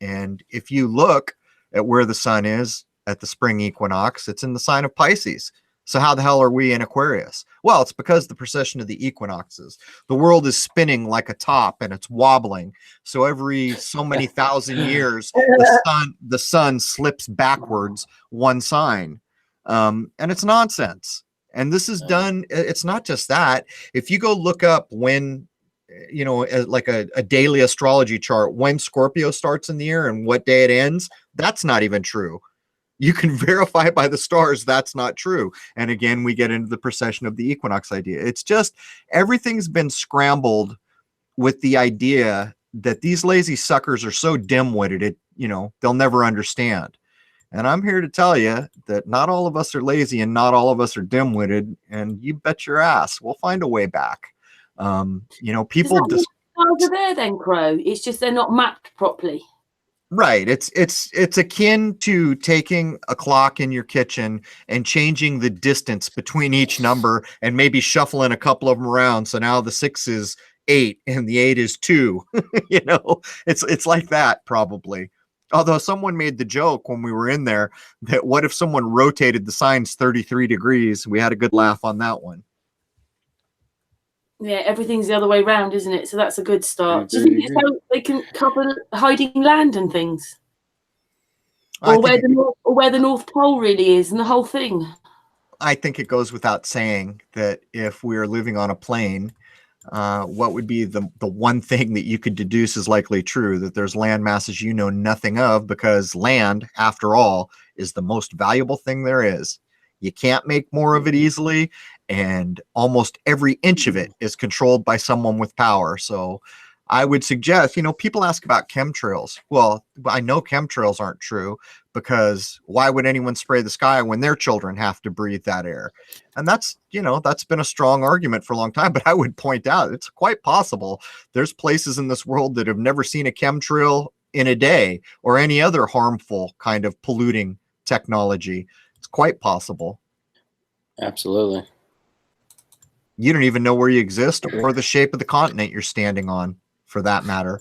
[SPEAKER 2] And if you look at where the sun is at the spring equinox, it's in the sign of Pisces. So how the hell are we in Aquarius? Well, it's because the precession of the equinoxes. The world is spinning like a top and it's wobbling. So every so many thousand years, the sun slips backwards one sign. And it's nonsense. And this is done. It's not just that. If you go look up when, like a daily astrology chart, when Scorpio starts in the year and what day it ends, that's not even true. You can verify by the stars that's not true. And again, we get into the precession of the equinox idea. It's just everything's been scrambled with the idea that these lazy suckers are so dim-witted, they'll never understand. And I'm here to tell you that not all of us are lazy and not all of us are dim-witted. And you bet your ass we'll find a way back. People
[SPEAKER 1] stars are there then, Crow. It's just they're not mapped properly.
[SPEAKER 2] Right. It's akin to taking a clock in your kitchen and changing the distance between each number and maybe shuffling a couple of them around. So now the 6 is 8 and the 8 is 2. It's like that probably. Although someone made the joke when we were in there that what if someone rotated the signs 33 degrees? We had a good laugh on that one.
[SPEAKER 1] Yeah, everything's the other way around, isn't it? So that's a good start. Do you think it's how they can cover hiding land and things? Or where the North Pole really is and the whole thing?
[SPEAKER 2] I think it goes without saying that if we are living on a plane, what would be the one thing that you could deduce is likely true, that there's land masses you know nothing of, because land, after all, is the most valuable thing there is. You can't make more of it easily, and almost every inch of it is controlled by someone with power. So I would suggest, people ask about chemtrails. Well, I know chemtrails aren't true, because why would anyone spray the sky when their children have to breathe that air? And that's been a strong argument for a long time. But I would point out it's quite possible there's places in this world that have never seen a chemtrail in a day or any other harmful kind of polluting technology. It's quite possible.
[SPEAKER 3] Absolutely.
[SPEAKER 2] You don't even know where you exist or the shape of the continent you're standing on, for that matter.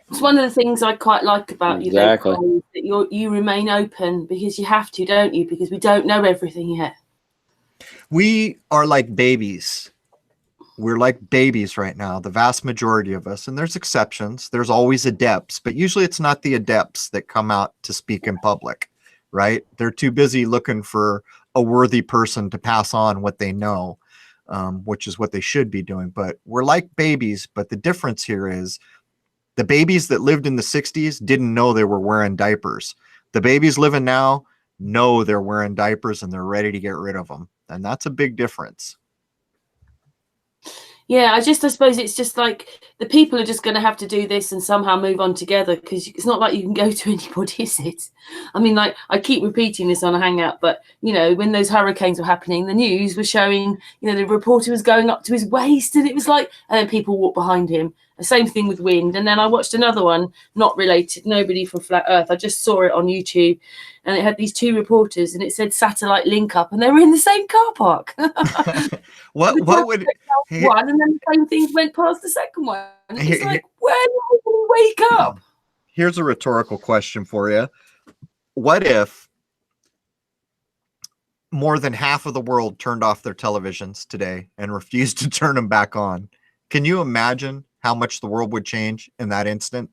[SPEAKER 1] It's one of the things I quite like about
[SPEAKER 3] Exactly.
[SPEAKER 1] you, that you remain open, because you have to, don't you? Because we don't know everything yet.
[SPEAKER 2] We are like babies. We're like babies right now, the vast majority of us. And there's exceptions. There's always adepts, but usually it's not the adepts that come out to speak in public, right? They're too busy looking for a worthy person to pass on what they know, which is what they should be doing. But we're like babies. But the difference here is the babies that lived in the 60s didn't know they were wearing diapers. The babies living now know they're wearing diapers and they're ready to get rid of them. And that's a big difference.
[SPEAKER 1] Yeah, I suppose it's just like the people are just going to have to do this and somehow move on together, because it's not like you can go to anybody, is it? I mean, like, I keep repeating this on a hangout, but, when those hurricanes were happening, the news was showing, the reporter was going up to his waist, and it was like, and then people walked behind him The same thing with wind. And then I watched another one, not related, nobody from Flat Earth. I just saw it on YouTube, and it had these two reporters, and it said satellite link up, and they were in the same car park.
[SPEAKER 2] What would
[SPEAKER 1] one, and then the same things went past the second one. And it's
[SPEAKER 2] Here-
[SPEAKER 1] like, where did we wake up?
[SPEAKER 2] Here's a rhetorical question for you. What if more than half of the world turned off their televisions today and refused to turn them back on? Can you imagine how much the world would change in that instant?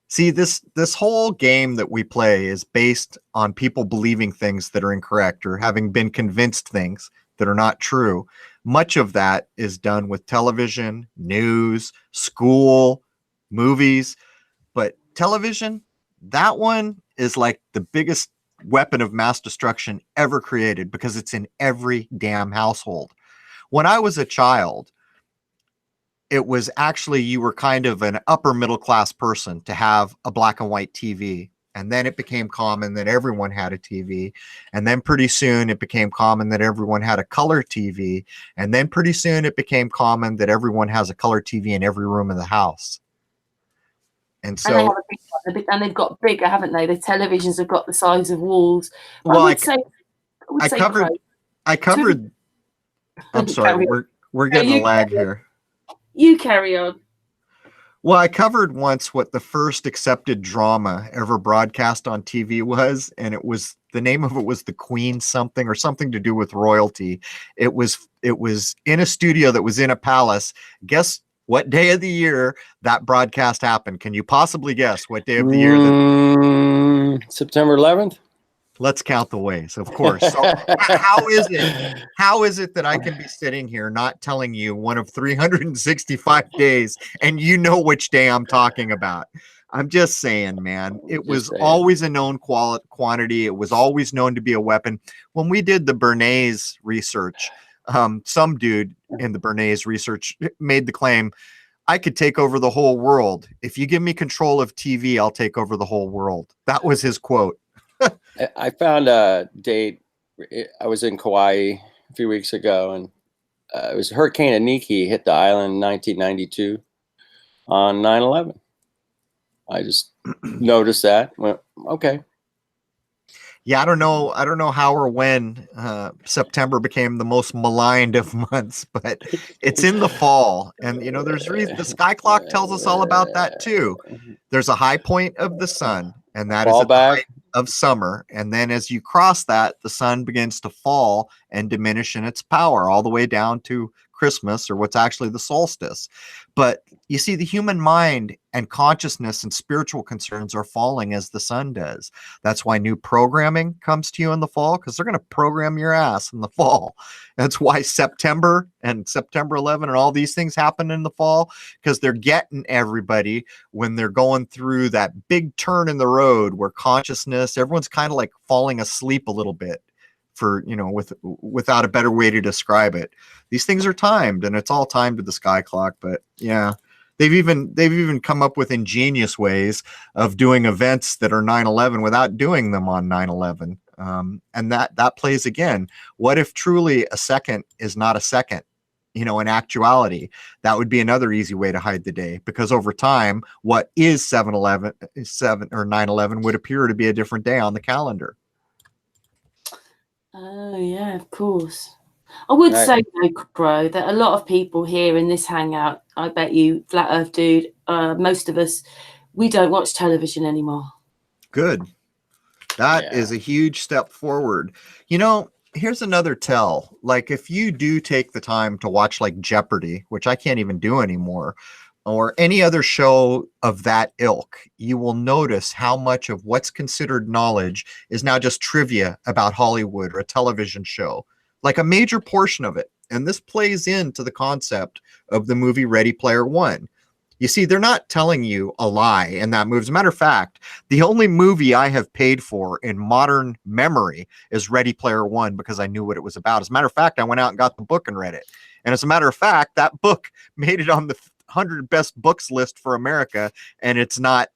[SPEAKER 2] See, this whole game that we play is based on people believing things that are incorrect or having been convinced things that are not true. Much of that is done with television, news, school, movies. But television, that one is like the biggest weapon of mass destruction ever created because it's in every damn household. When I was a child, it was actually, you were kind of an upper middle class person to have a black and white TV. And then it became common that everyone had a TV. And then pretty soon it became common that everyone had a color TV. And then pretty soon it became common that everyone has a color TV in every room of the house. And so,
[SPEAKER 1] And they have a big one, and they've got bigger, haven't they? The televisions have got the size of walls.
[SPEAKER 2] well,
[SPEAKER 1] I
[SPEAKER 2] covered. I'm sorry, we're getting a lag here.
[SPEAKER 1] You carry on.
[SPEAKER 2] Well, I covered once what the first accepted drama ever broadcast on TV was, and it was, the name of it was The Queen something, or something to do with royalty. It was in a studio that was in a palace. Guess what day of the year that broadcast happened? Can you possibly guess what day of the year that?
[SPEAKER 3] September 11th.
[SPEAKER 2] Let's count the ways, of course. So how is it that I can be sitting here not telling you one of 365 days and you know which day I'm talking about? I'm just saying, man, it was always a known quantity. It was always known to be a weapon. When we did the Bernays research, some dude in the Bernays research made the claim, I could take over the whole world. If you give me control of TV, I'll take over the whole world. That was his quote.
[SPEAKER 3] I found a date. I was in Kauai a few weeks ago, and it was Hurricane Aniki hit the island in 1992 on 9/11. I just noticed that. Went, okay.
[SPEAKER 2] Yeah, I don't know how or when September became the most maligned of months, but it's in the fall, and you know there's reason. The sky clock tells us all about that too. There's a high point of the sun, and that is at the height of summer, and then as you cross that, the sun begins to fall and diminish in its power all the way down to Christmas, or what's actually the solstice. But you see, the human mind and consciousness and spiritual concerns are falling as the sun does. That's why new programming comes to you in the fall, because they're going to program your ass in the fall. That's why September and September 11 and all these things happen in the fall, because they're getting everybody when they're going through that big turn in the road where consciousness, everyone's kind of like falling asleep a little bit. For, you know, without a better way to describe it, these things are timed, and it's all timed to the sky clock. But yeah, they've even come up with ingenious ways of doing events that are 9/11 without doing them on 9/11. And that plays again. What if truly a second is not a second? You know, in actuality, that would be another easy way to hide the day, because over time, what is 7/11 or 9/11 would appear to be a different day on the calendar.
[SPEAKER 1] Oh, yeah, of course. I would say, though, Crrow, that a lot of people here in this hangout, I bet you, Flat Earth dude, most of us, we don't watch television anymore.
[SPEAKER 2] Good. That is a huge step forward. You know, here's another tell. Like, if you do take the time to watch like Jeopardy, which I can't even do anymore, or any other show of that ilk, you will notice how much of what's considered knowledge is now just trivia about Hollywood or a television show, like a major portion of it. And this plays into the concept of the movie Ready Player One. You see, they're not telling you a lie in that movie. As a matter of fact, the only movie I have paid for in modern memory is Ready Player One, because I knew what it was about. As a matter of fact, I went out and got the book and read it. And as a matter of fact, that book made it on the 100 best books list for America, and it's not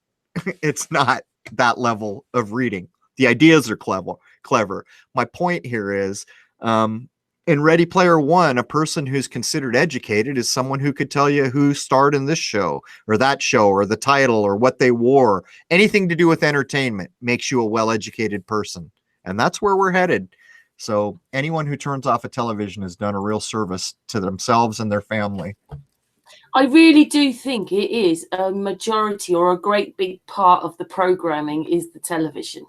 [SPEAKER 2] that level of reading. The ideas are clever. My point here is In Ready Player One, a person who's considered educated is someone who could tell you who starred in this show or that show or the title or what they wore. Anything to do with entertainment makes you a well-educated person. And that's where we're headed. So anyone who turns off a television has done a real service to themselves and their family.
[SPEAKER 1] I really do think it is a majority or a great big part of the programming is the television.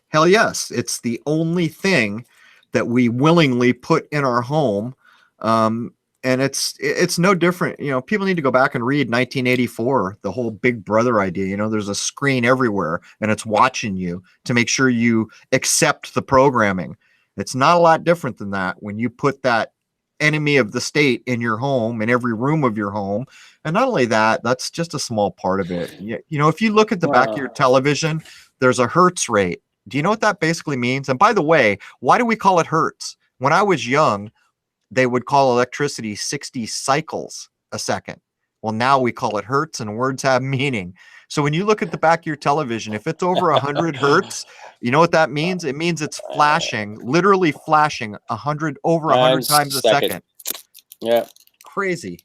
[SPEAKER 2] Hell yes. It's the only thing that we willingly put in our home. And it's no different. You know, people need to go back and read 1984, the whole Big Brother idea. You know, there's a screen everywhere and it's watching you to make sure you accept the programming. It's not a lot different than that when you put that enemy of the state in your home, in every room of your home. And not only that, that's just a small part of it. You know, if you look at the back of your television, there's a hertz rate. Do you know what that basically means? And by the way, why do we call it hertz? When I was young, they would call electricity 60 cycles a second. Well, now we call it hertz and words have meaning. So when you look at the back of your television, if it's over 100 hertz, you know what that means? It means it's flashing, literally flashing 100 times a second.
[SPEAKER 3] Yeah.
[SPEAKER 2] Crazy.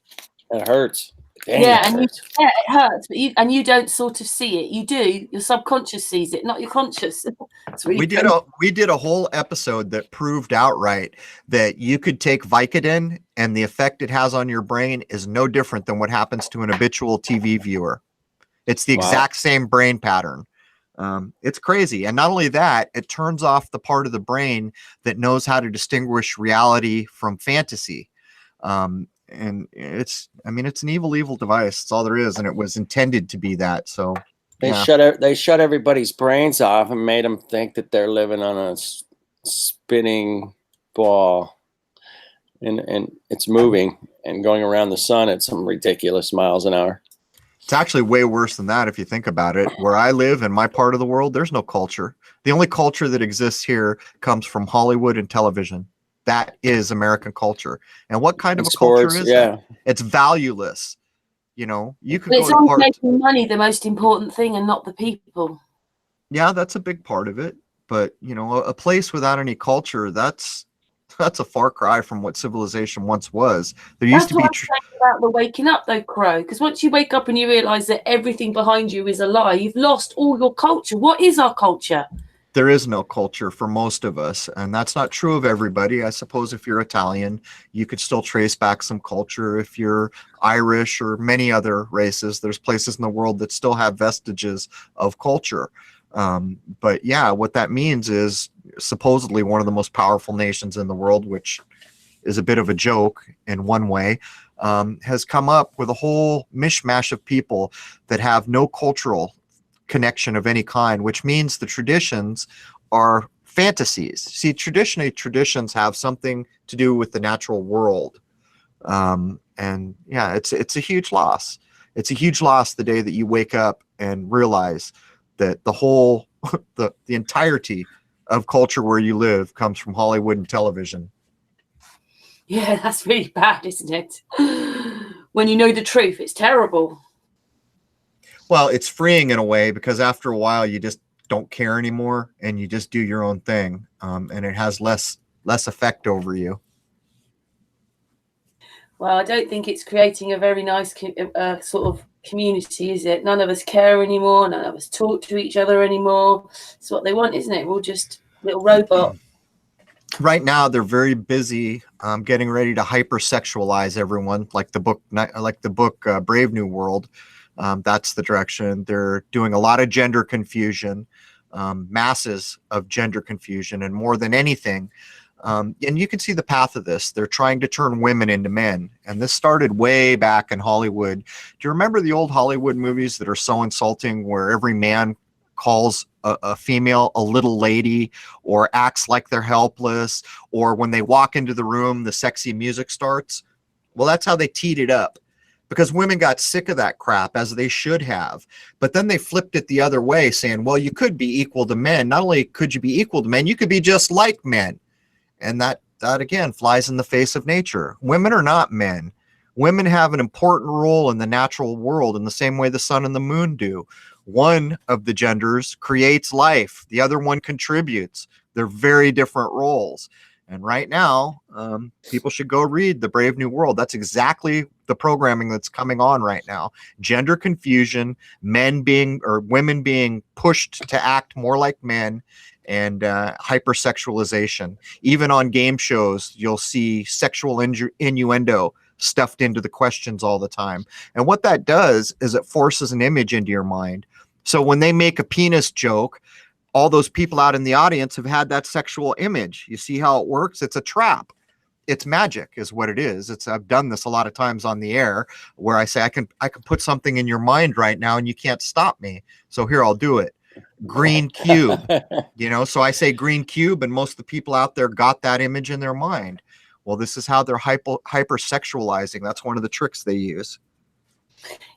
[SPEAKER 3] It hurts. Dang,
[SPEAKER 1] Yeah,
[SPEAKER 3] it hurts.
[SPEAKER 1] it hurts, but you don't sort of see it. You do. Your subconscious sees it, not your conscious. It's really
[SPEAKER 2] we did a whole episode that proved outright that you could take Vicodin and the effect it has on your brain is no different than what happens to an habitual TV viewer. It's the exact same brain pattern. It's crazy. And not only that, it turns off the part of the brain that knows how to distinguish reality from fantasy. And it's an evil device. It's all there is. And it was intended to be that. So
[SPEAKER 3] they shut everybody's brains off and made them think that they're living on a spinning ball and it's moving and going around the sun at some ridiculous miles an hour.
[SPEAKER 2] It's actually way worse than that if you think about it. Where I live in my part of the world, there's no culture. The only culture that exists here comes from Hollywood and television. That is American culture. And what kind of a culture is that? It's valueless. You know, you could
[SPEAKER 1] it's always making money the most important thing and not the people.
[SPEAKER 2] Yeah, that's a big part of it. But, you know, a place without any culture, that's a far cry from what civilization once was. There used to be
[SPEAKER 1] about the waking up though, Crow, because once you wake up and you realize that everything behind you is a lie, you've lost all your culture. What is our culture?
[SPEAKER 2] There is no culture for most of us, and that's not true of everybody. I suppose if you're Italian, you could still trace back some culture. If you're Irish or many other races, there's places in the world that still have vestiges of culture. But yeah, what that means is supposedly one of the most powerful nations in the world, which is a bit of a joke in one way, has come up with a whole mishmash of people that have no cultural connection of any kind, which means the traditions are fantasies. See, traditionally, traditions have something to do with the natural world. And yeah, it's a huge loss. It's a huge loss the day that you wake up and realize that the whole, the entirety of culture where you live comes from Hollywood and television.
[SPEAKER 1] Yeah, that's really bad, isn't it? When you know the truth, it's terrible.
[SPEAKER 2] Well, it's freeing in a way because after a while you just don't care anymore and you just do your own thing, and it has less effect over you. Well,
[SPEAKER 1] I don't think it's creating a very nice sort of community, is it? None of us care anymore. None of us talk to each other anymore. It's what they want, isn't it? We're all just little robots.
[SPEAKER 2] Right now, they're very busy getting ready to hypersexualize everyone, like the book Brave New World. That's the direction. They're doing a lot of gender confusion, masses of gender confusion, and more than anything. And you can see the path of this. They're trying to turn women into men. And this started way back in Hollywood. Do you remember the old Hollywood movies that are so insulting where every man calls a female a little lady or acts like they're helpless, or when they walk into the room, the sexy music starts? Well, that's how they teed it up. Because women got sick of that crap, as they should have. But then they flipped it the other way, saying, well, you could be equal to men. Not only could you be equal to men, you could be just like men. And that again, flies in the face of nature. Women are not men. Women have an important role in the natural world in the same way the sun and the moon do. One of the genders creates life. The other one contributes. They're very different roles. And right now, people should go read The Brave New World. That's exactly the programming that's coming on right now. Gender confusion, men being or women being pushed to act more like men, and hypersexualization. Even on game shows, you'll see sexual innuendo stuffed into the questions all the time. And what that does is it forces an image into your mind. So when they make a penis joke, all those people out in the audience have had that sexual image. You see how it works? It's a trap. It's magic is what it is. I've done this a lot of times on the air where I say, I can put something in your mind right now and you can't stop me. So here, I'll do it. Green cube, so I say green cube and most of the people out there got that image in their mind. Well, this is how they're hypersexualizing. That's one of the tricks they use.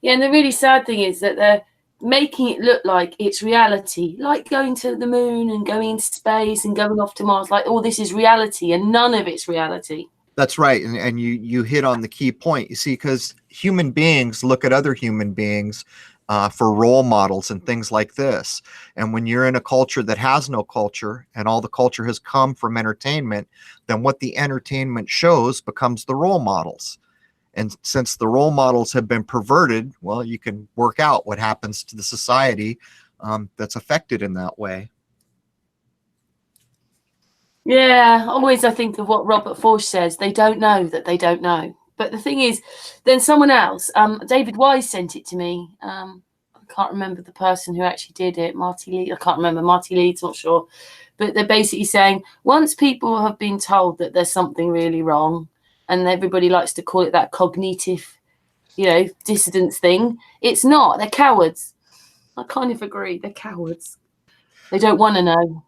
[SPEAKER 1] Yeah, and the really sad thing is that they're making it look like it's reality, like going to the moon and going into space and going off to Mars, like all this is reality, and none of it's reality.
[SPEAKER 2] That's right. And you hit on the key point. You see, because human beings look at other human beings for role models and things like this. And when you're in a culture that has no culture and all the culture has come from entertainment, then what the entertainment shows becomes the role models. And since the role models have been perverted, well, you can work out what happens to the society that's affected in that way.
[SPEAKER 1] Yeah, always I think of what Robert Forsh says. They don't know that they don't know. But the thing is, then someone else, David Wise sent it to me. I can't remember the person who actually did it. Marty Leeds. I can't remember. Marty Leeds, not sure. But they're basically saying once people have been told that there's something really wrong, and everybody likes to call it that cognitive, dissidence thing. It's not. They're cowards. I kind of agree. They're cowards. They don't want to know.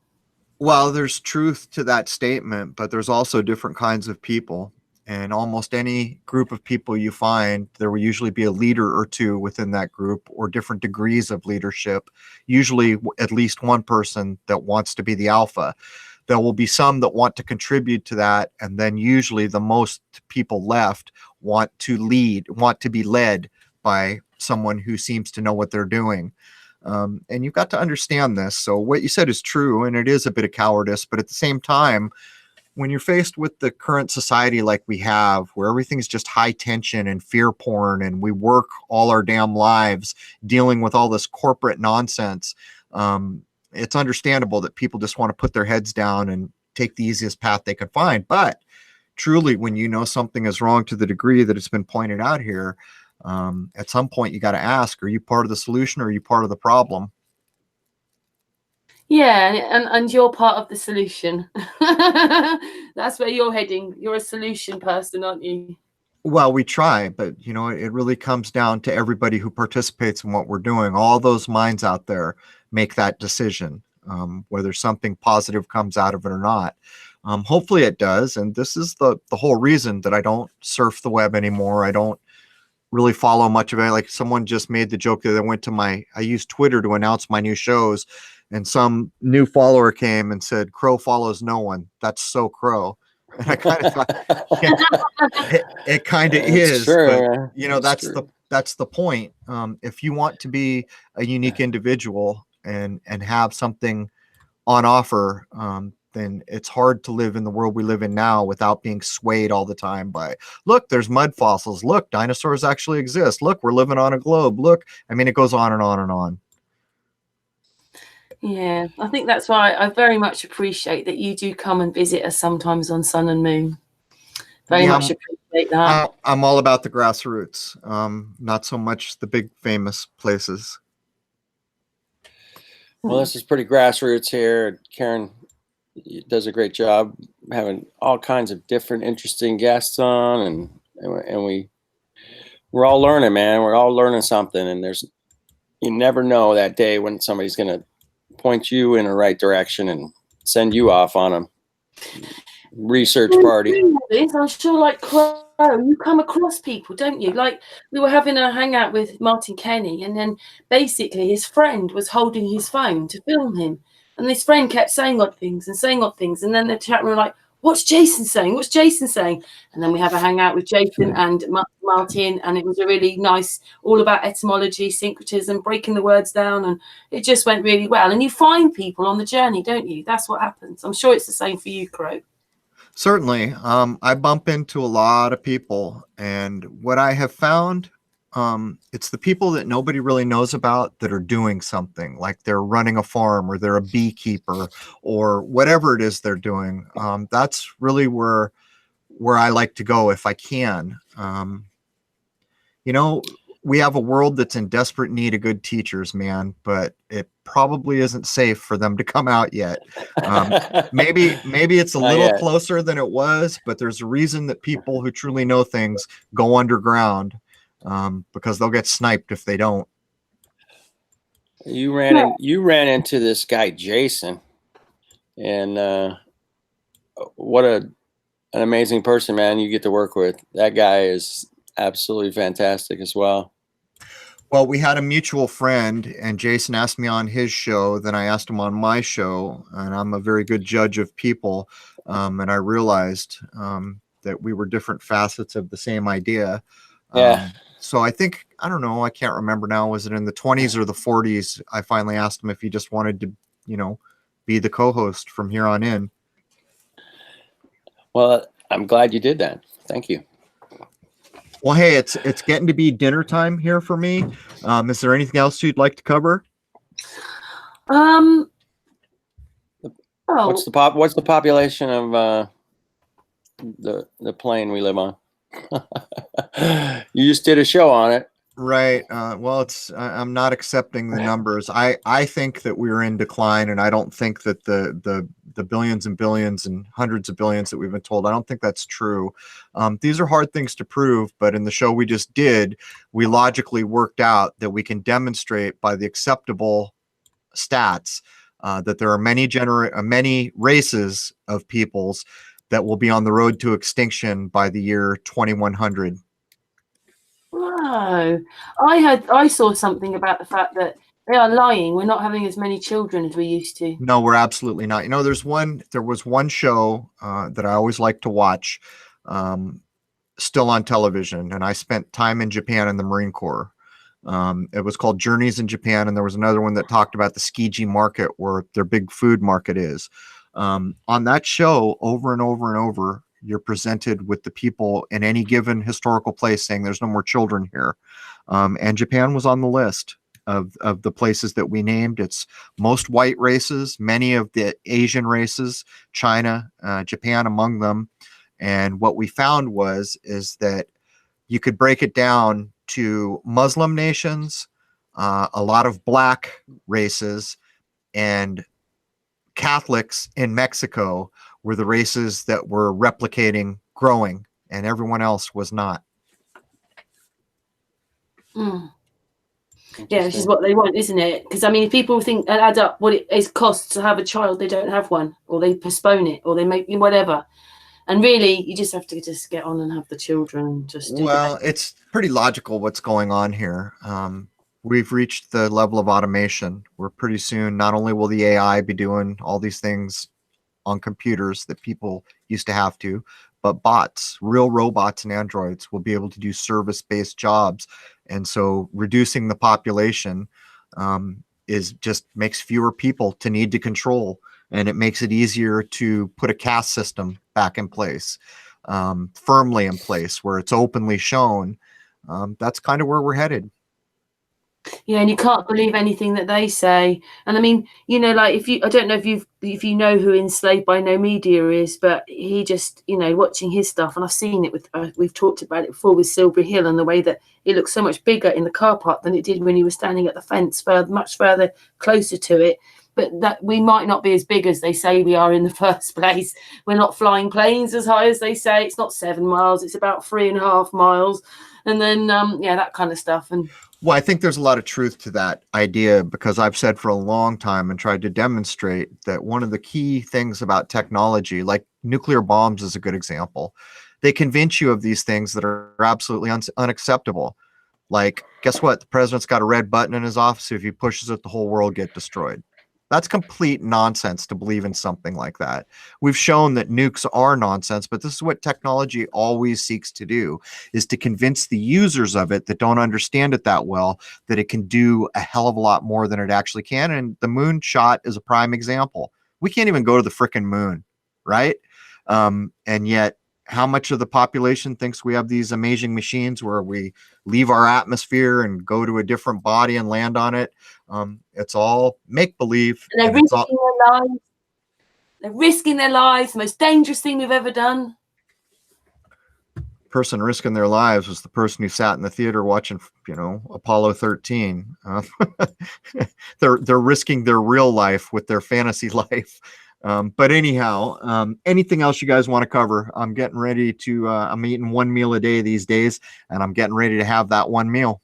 [SPEAKER 2] Well, there's truth to that statement, but there's also different kinds of people. And almost any group of people you find, there will usually be a leader or two within that group or different degrees of leadership, usually at least one person that wants to be the alpha. There will be some that want to contribute to that. And then usually the most people left want to be led by someone who seems to know what they're doing. And you've got to understand this. So what you said is true, and it is a bit of cowardice, but at the same time, when you're faced with the current society like we have, where everything's just high tension and fear porn, and we work all our damn lives dealing with all this corporate nonsense, it's understandable that people just want to put their heads down and take the easiest path they can find. But truly, when you know something is wrong to the degree that it's been pointed out here, at some point you got to ask, are you part of the solution or are you part of the problem?
[SPEAKER 1] Yeah, and you're part of the solution. That's where you're heading. You're a solution person, aren't you?
[SPEAKER 2] Well, we try, but it really comes down to everybody who participates in what we're doing. All those minds out there make that decision, whether something positive comes out of it or not. Hopefully it does. And this is the whole reason that I don't surf the web anymore. I don't really follow much of it. Like someone just made the joke that I use Twitter to announce my new shows, and some new follower came and said, "Crow follows no one. That's so Crow." And I kind of thought, it kind of is,
[SPEAKER 3] true,
[SPEAKER 2] but that's the point. If you want to be a unique individual and have something on offer, then it's hard to live in the world we live in now without being swayed all the time by, look, there's mud fossils. Look, dinosaurs actually exist. Look, we're living on a globe. Look, it goes on and on and on.
[SPEAKER 1] Yeah, I think that's why I very much appreciate that you do come and visit us sometimes on Sun and Moon. Very much appreciate that.
[SPEAKER 2] I'm all about the grassroots, not so much the big famous places.
[SPEAKER 3] Well, this is pretty grassroots here. Karen does a great job having all kinds of different interesting guests on, and we're all learning, man. We're all learning something, and you never know that day when somebody's going to point you in the right direction and send you off on a research party.
[SPEAKER 1] I'm sure, like Crow, you come across people, don't you? Like we were having a hangout with Martin Kenny, and then basically his friend was holding his phone to film him, and this friend kept saying odd things, and then the chat room were like, "What's Jason saying? What's Jason saying?" And then we have a hangout with Jason and Martin, and it was a really nice, all about etymology, syncretism, breaking the words down, and it just went really well. And you find people on the journey, don't you? That's what happens. I'm sure it's the same for you, Crow.
[SPEAKER 2] Certainly. I bump into a lot of people, and what I have found, it's the people that nobody really knows about that are doing something, like they're running a farm or they're a beekeeper or whatever it is they're doing. That's really where I like to go if I can. You know, we have a world that's in desperate need of good teachers, man, but it probably isn't safe for them to come out yet. Maybe it's a
[SPEAKER 3] Not
[SPEAKER 2] little
[SPEAKER 3] yet.
[SPEAKER 2] closer than it was, but there's a reason that people who truly know things go underground, because they'll get sniped if they don't.
[SPEAKER 3] You ran into this guy Jason, and what an amazing person, man, you get to work with. That guy is absolutely fantastic as well.
[SPEAKER 2] Well, we had a mutual friend, and Jason asked me on his show. Then I asked him on my show, and I'm a very good judge of people. And I realized that we were different facets of the same idea.
[SPEAKER 3] Yeah.
[SPEAKER 2] So I think, I don't know, I can't remember now. Was it in the 20s or the 40s? I finally asked him if he just wanted to, be the co-host from here on in.
[SPEAKER 3] Well, I'm glad you did that. Thank you.
[SPEAKER 2] Well, hey, it's getting to be dinner time here for me. Is there anything else you'd like to cover?
[SPEAKER 1] Oh,
[SPEAKER 3] What's the population of the plane we live on? You just did a show on it.
[SPEAKER 2] Right. Well, I'm not accepting the numbers. I think that we're in decline, and I don't think that the billions and billions and hundreds of billions that we've been told, I don't think that's true. These are hard things to prove, but in the show we just did, we logically worked out that we can demonstrate by the acceptable stats that there are many races of peoples that will be on the road to extinction by the year 2100.
[SPEAKER 1] no. I saw something about the fact that they are lying. We're not having as many children as we used to.
[SPEAKER 2] No, we're absolutely not. There was one show that I always like to watch, still on television, and I spent time in Japan in the Marine Corps. It was called Journeys in Japan, and there was another one that talked about the Tsukiji market, where their big food market is. On that show, over and over and over, you're presented with the people in any given historical place saying there's no more children here. And Japan was on the list of the places that we named. It's most white races, many of the Asian races, China, Japan among them. And what we found is that you could break it down to Muslim nations, a lot of black races, and Catholics in Mexico were the races that were replicating, growing, and everyone else was not.
[SPEAKER 1] Mm. Yeah, which is what they want, isn't it? Because I mean, if people think and add up what it costs to have a child, they don't have one, or they postpone it, or they make whatever. And really, you just have to just get on and have the children. And just
[SPEAKER 2] well, it's pretty logical what's going on here. We've reached the level of automation where pretty soon, not only will the AI be doing all these things on computers that people used to have to, but bots, real robots and androids will be able to do service-based jobs. And so reducing the population is just makes fewer people to need to control, and it makes it easier to put a caste system back in place, firmly in place, where it's openly shown. That's kind of where we're headed.
[SPEAKER 1] Yeah, and you can't believe anything that they say. And I mean, like I don't know if you know who Enslaved by No Media is, but he just, watching his stuff, and I've seen it with, we've talked about it before with Silbury Hill, and the way that it looks so much bigger in the car park than it did when you were standing at the fence, much further closer to it. But that we might not be as big as they say we are in the first place. We're not flying planes as high as they say. It's not 7 miles. It's about 3.5 miles. And then, that kind of stuff. And
[SPEAKER 2] well, I think there's a lot of truth to that idea, because I've said for a long time and tried to demonstrate that one of the key things about technology, like nuclear bombs is a good example, they convince you of these things that are absolutely unacceptable. Like, guess what? The president's got a red button in his office. If he pushes it, the whole world gets destroyed. That's complete nonsense to believe in something like that. We've shown that nukes are nonsense, but this is what technology always seeks to do, is to convince the users of it that don't understand it that well, that it can do a hell of a lot more than it actually can. And the moon shot is a prime example. We can't even go to the frickin' moon, right? And yet, how much of the population thinks we have these amazing machines where we leave our atmosphere and go to a different body and land on it? It's all make believe.
[SPEAKER 1] And they're
[SPEAKER 2] And it's
[SPEAKER 1] risking
[SPEAKER 2] all,
[SPEAKER 1] their lives. They're risking their lives. The most dangerous thing we've ever done.
[SPEAKER 2] person risking their lives was the person who sat in the theater watching, Apollo 13. They're risking their real life with their fantasy life. But anyhow, anything else you guys want to cover? I'm getting ready to, I'm eating one meal a day these days, and I'm getting ready to have that one meal.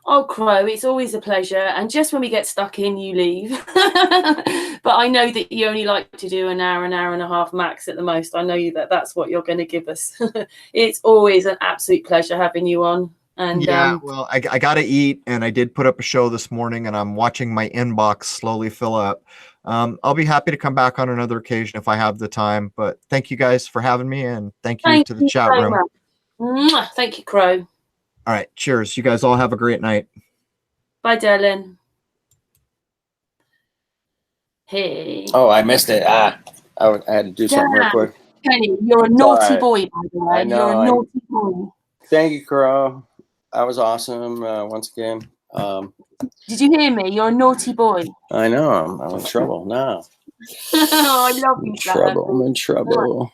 [SPEAKER 1] Oh, Crow, it's always a pleasure. And just when we get stuck in, you leave. But I know that you only like to do an hour and a half max at the most. I know that's what you're going to give us. It's always an absolute pleasure having you on. And
[SPEAKER 2] yeah, well, I got to eat, and I did put up a show this morning, and I'm watching my inbox slowly fill up. I'll be happy to come back on another occasion if I have the time. But thank you guys for having me, and thank you to the chat room.
[SPEAKER 1] Much. Thank you, Crow.
[SPEAKER 2] All right, cheers. You guys all have a great night.
[SPEAKER 1] Bye, darling. Hey.
[SPEAKER 3] Oh, I missed it. I had to do something real quick.
[SPEAKER 1] Kenny, you're a naughty boy, by the way.
[SPEAKER 3] I know,
[SPEAKER 1] You're a naughty boy.
[SPEAKER 3] Thank you, Crrow. That was awesome. Once again.
[SPEAKER 1] Did you hear me? You're a naughty boy.
[SPEAKER 3] I know. I'm in trouble now.
[SPEAKER 1] Oh, I love you,
[SPEAKER 3] I'm in trouble.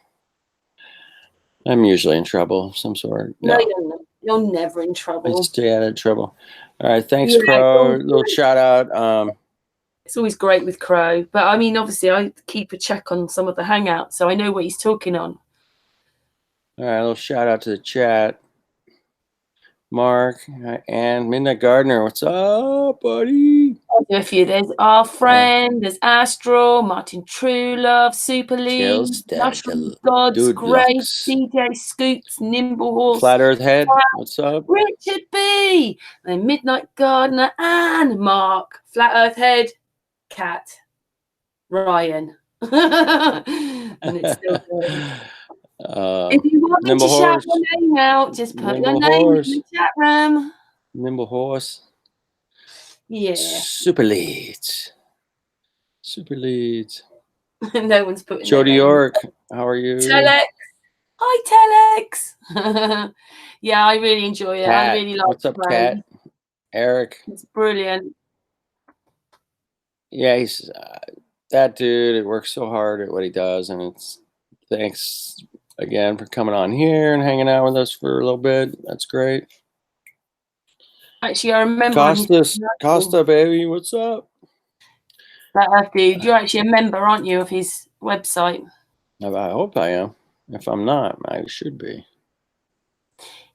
[SPEAKER 3] I'm usually in trouble of some sort.
[SPEAKER 1] No, you're not. You're never in trouble.
[SPEAKER 3] I stay out of trouble. All right. Thanks, Crrow. Little shout out.
[SPEAKER 1] It's always great with Crow. But I mean, obviously, I keep a check on some of the hangouts, so I know what he's talking on.
[SPEAKER 3] All right. A little shout out to the chat. Mark and Midnight Gardener. What's up, buddy?
[SPEAKER 1] I'll do a few. There's our friend, there's Astral, Martin Truelove, Super Lee, Mushroom Gods, Grace, CJ Scoots, Nimble Horse,
[SPEAKER 3] Flat Earth Head. What's up?
[SPEAKER 1] Richard B, and Midnight Gardener, and Mark, Flat Earth Head, Cat, Ryan. And it's still going. If you want me to shout your name out, just put your name in the chat room.
[SPEAKER 3] Nimble Horse.
[SPEAKER 1] Yeah.
[SPEAKER 3] Super Leads.
[SPEAKER 1] No one's putting
[SPEAKER 3] Jody York, how are you?
[SPEAKER 1] Telex. Hi, Telex. Yeah, I really enjoy it.
[SPEAKER 3] Kat.
[SPEAKER 1] I really like it.
[SPEAKER 3] What's up, Kat? Eric.
[SPEAKER 1] It's brilliant.
[SPEAKER 3] Yeah, he's that dude. It works so hard at what he does, and it's thanks again for coming on here and hanging out with us for a little bit. That's great.
[SPEAKER 1] Actually, I remember
[SPEAKER 3] Costa, baby, what's up?
[SPEAKER 1] That dude, you're actually a member, aren't you, of his website?
[SPEAKER 3] I hope I am. If I'm not, I should be.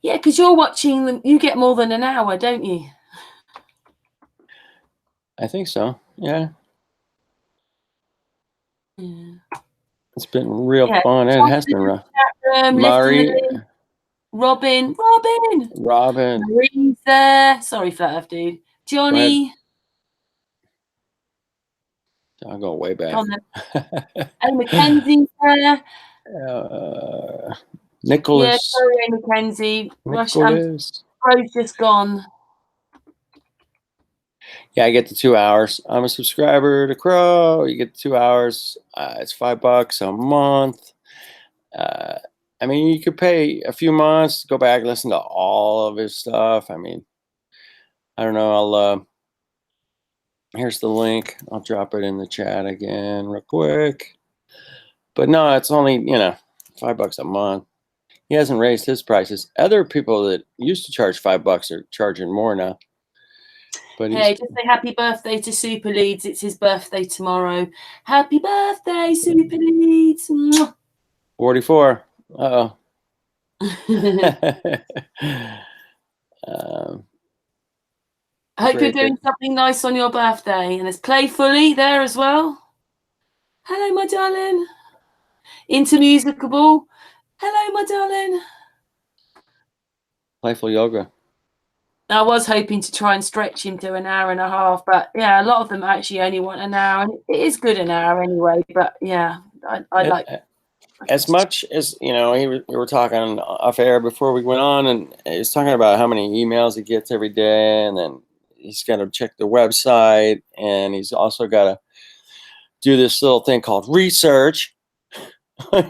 [SPEAKER 1] Yeah, because you're watching them. You get more than an hour, don't you?
[SPEAKER 3] I think so. Yeah. It's been real fun. It has been rough. Marie.
[SPEAKER 1] Robin. Marie's there. Sorry, Flat Earth dude. Johnny.
[SPEAKER 3] I'll go way back.
[SPEAKER 1] And Mackenzie's there.
[SPEAKER 3] Nicholas.
[SPEAKER 1] Yeah, sorry, Mackenzie. Crow's just gone.
[SPEAKER 3] Yeah, I get the 2 hours. I'm a subscriber to Crrow. You get the 2 hours. It's $5 a month. I mean, you could pay a few months to go back and listen to all of his stuff. I mean, I don't know. I'll here's the link. I'll drop it in the chat again real quick. But no, it's only, $5 a month. He hasn't raised his prices. Other people that used to charge $5 are charging more now. But
[SPEAKER 1] hey, just say happy birthday to Super Leeds. It's his birthday tomorrow. Happy birthday, Super Leeds.
[SPEAKER 3] 44. Uh-oh.
[SPEAKER 1] I hope you're doing something nice on your birthday. And there's Playfully there as well. Hello, my darling. Into Musicable. Hello, my darling.
[SPEAKER 3] Playful Yoga.
[SPEAKER 1] I was hoping to try and stretch him to an hour and a half, but yeah, a lot of them actually only want an hour, and it is good an hour anyway. But yeah, I like
[SPEAKER 3] as much as we were talking off air before we went on, and he was talking about how many emails he gets every day, and then he's got to check the website, and he's also got to do this little thing called research.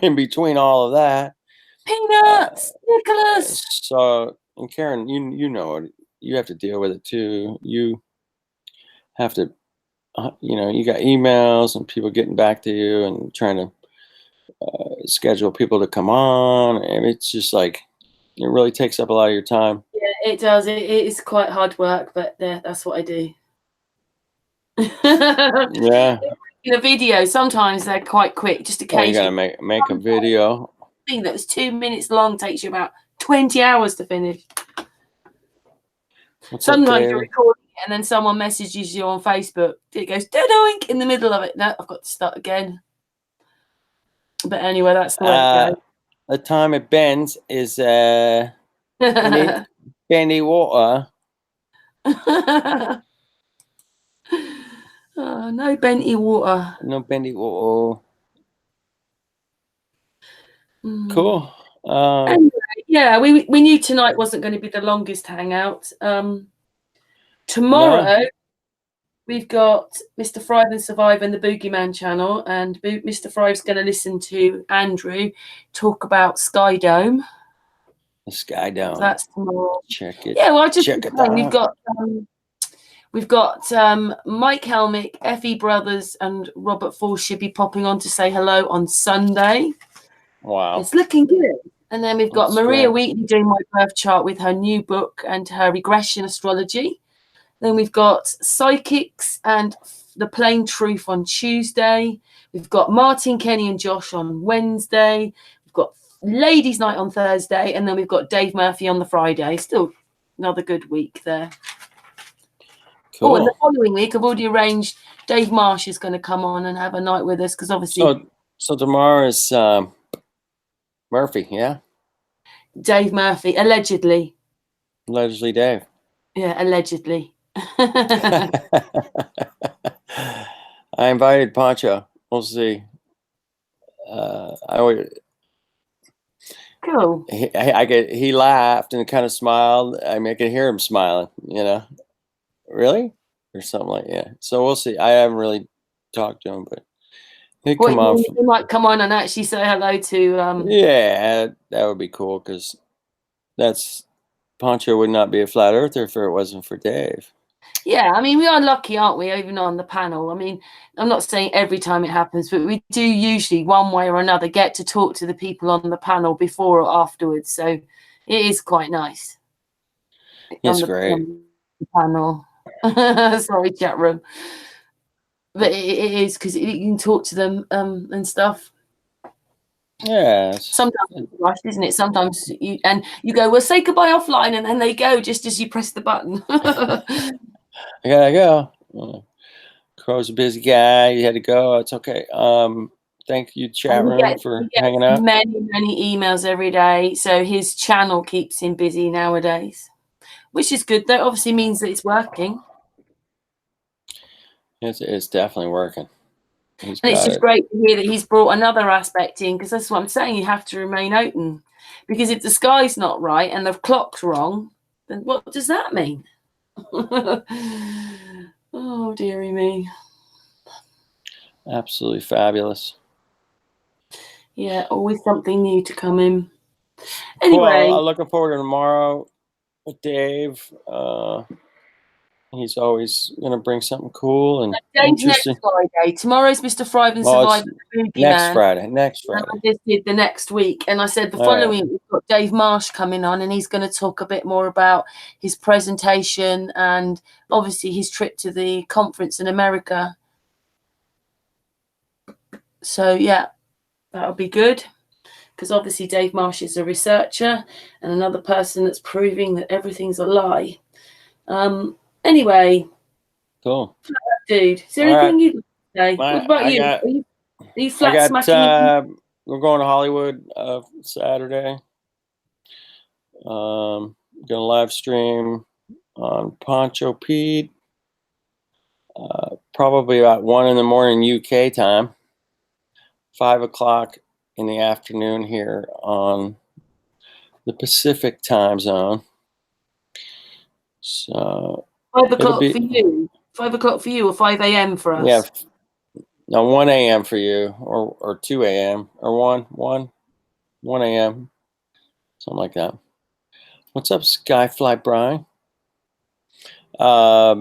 [SPEAKER 3] in between all of that.
[SPEAKER 1] Peanuts, Nicholas.
[SPEAKER 3] So, and Karen, you know it. You have to deal with it too. You have to, you got emails and people getting back to you and trying to schedule people to come on, and it's just like it really takes up a lot of your time.
[SPEAKER 1] Yeah, it does. It is quite hard work, but that's what I do.
[SPEAKER 3] Yeah.
[SPEAKER 1] In a video, sometimes they're quite quick. Just
[SPEAKER 3] Oh, you
[SPEAKER 1] occasionally,
[SPEAKER 3] gotta make a video.
[SPEAKER 1] thing that was 2 minutes long takes you about 20 hours to finish.
[SPEAKER 3] What's up,
[SPEAKER 1] Sometimes you're
[SPEAKER 3] David?
[SPEAKER 1] recording it and then someone messages you on Facebook. It goes doink in the middle of it. No, I've got to start again. But anyway, that's the way it
[SPEAKER 3] The time it bends is
[SPEAKER 1] goes.
[SPEAKER 3] bendy water.
[SPEAKER 1] Oh, no Benty water.
[SPEAKER 3] No bendy water.
[SPEAKER 1] Mm.
[SPEAKER 3] Cool.
[SPEAKER 1] Anyway, yeah, we knew tonight wasn't going to be the longest hangout. Tomorrow we've got Mr. Fry and Survivor and the Boogeyman channel, and Mr. Fry's going to listen to Andrew talk about Sky Dome.
[SPEAKER 3] The Sky Dome.
[SPEAKER 1] So that's tomorrow.
[SPEAKER 3] Check it.
[SPEAKER 1] Yeah, well, I just
[SPEAKER 3] check it
[SPEAKER 1] saying,
[SPEAKER 3] out.
[SPEAKER 1] we've got Mike Helmick, Effie Brothers, and Robert Falls should be popping on to say hello on Sunday.
[SPEAKER 3] Wow.
[SPEAKER 1] It's looking good. And then we've got
[SPEAKER 3] That's
[SPEAKER 1] Maria
[SPEAKER 3] great.
[SPEAKER 1] Wheatley doing my birth chart with her new book and her regression astrology. Then we've got Psychics and The Plain Truth on Tuesday. We've got Martin, Kenny, and Josh on Wednesday. We've got Ladies' Night on Thursday. And then we've got Dave Murphy on the Friday. Still another good week there.
[SPEAKER 3] Cool.
[SPEAKER 1] Oh, and the following week, I've already arranged Dave Marsh is going to come on and have a night with us because obviously
[SPEAKER 3] So tomorrow is Murphy, yeah?
[SPEAKER 1] Dave Murphy, allegedly.
[SPEAKER 3] Allegedly Dave.
[SPEAKER 1] Yeah, allegedly.
[SPEAKER 3] I invited Pancho. We'll see.
[SPEAKER 1] Cool.
[SPEAKER 3] He laughed and kind of smiled. I mean, I could hear him smiling, really? Or something like that. Yeah. So we'll see. I haven't really talked to him, but he'd come on.
[SPEAKER 1] He might come on and actually say hello to
[SPEAKER 3] Yeah, that would be cool because Pancho would not be a flat earther if it wasn't for Dave.
[SPEAKER 1] Yeah, I mean, we are lucky, aren't we, even on the panel? I mean, I'm not saying every time it happens, but we do usually, one way or another, get to talk to the people on the panel before or afterwards. So it is quite nice.
[SPEAKER 3] It's great.
[SPEAKER 1] On the panel. Sorry, chat room. But it is because you can talk to them and stuff.
[SPEAKER 3] Yeah.
[SPEAKER 1] Sometimes it's rushed, isn't it? Sometimes you go, well, say goodbye offline, and then they go just as you press the button.
[SPEAKER 3] I gotta go. Crow's a busy guy. You had to go. It's okay. Thank you, chat room, for hanging out.
[SPEAKER 1] Many emails every day. So his channel keeps him busy nowadays, which is good. That obviously means that it's working.
[SPEAKER 3] It's definitely working.
[SPEAKER 1] And it's just great to hear that he's brought another aspect in, because that's what I'm saying. You have to remain open, because if the sky's not right and the clock's wrong, then what does that mean? Oh, dearie me.
[SPEAKER 3] Absolutely fabulous.
[SPEAKER 1] Yeah, always something new to come in. Anyway.
[SPEAKER 3] Well, I'm looking forward to tomorrow with Dave. He's always going to bring something cool and interesting.
[SPEAKER 1] Next Friday. Tomorrow's Mr. Fry and Survivor.
[SPEAKER 3] Next Friday. Next Friday.
[SPEAKER 1] And I just did the next week. And I said the following week, we've got Dave Marsh coming on, and he's going to talk a bit more about his presentation and obviously his trip to the conference in America. So, yeah, that'll be good. Because obviously Dave Marsh is a researcher and another person that's proving that everything's a lie. Anyway.
[SPEAKER 3] Cool.
[SPEAKER 1] Dude, is there anything you'd say? What about you? Are you flat smacking?
[SPEAKER 3] We're going to Hollywood Saturday. Going to live stream on Poncho Pete. Probably about 1 a.m. UK time. 5 o'clock in the afternoon here on the Pacific time zone. So
[SPEAKER 1] 5 o'clock for you. 5 o'clock for you, or 5 a.m. for us?
[SPEAKER 3] Yeah. No, 1 a.m. for you, or 2 a.m. or 1 a.m. Something like that. What's up, Skyfly Brian? Yeah,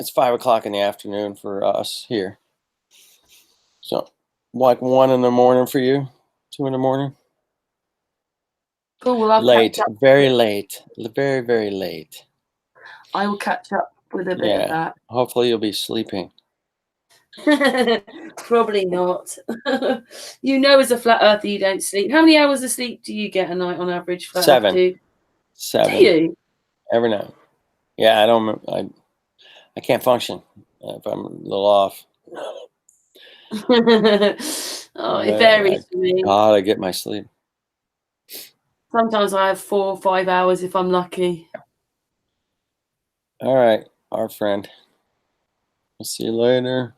[SPEAKER 3] it's 5 o'clock in the afternoon for us here. So, like 1 in the morning for you, 2 in the morning.
[SPEAKER 1] Cool. Well, I'll
[SPEAKER 3] Late,
[SPEAKER 1] catch up.
[SPEAKER 3] very late, very, very late.
[SPEAKER 1] I will catch up with a bit of that.
[SPEAKER 3] Hopefully you'll be sleeping.
[SPEAKER 1] Probably not. You know, as a flat earther, you don't sleep. How many hours of sleep do you get a night on average? Flat
[SPEAKER 3] 7.
[SPEAKER 1] Earth dude?
[SPEAKER 3] 7.
[SPEAKER 1] Do you?
[SPEAKER 3] Every night. Yeah, I can't function if I'm a little off.
[SPEAKER 1] Oh, it varies for me.
[SPEAKER 3] Gotta get my sleep.
[SPEAKER 1] Sometimes I have 4 or 5 hours if I'm lucky.
[SPEAKER 3] All right, our friend. We'll see you later.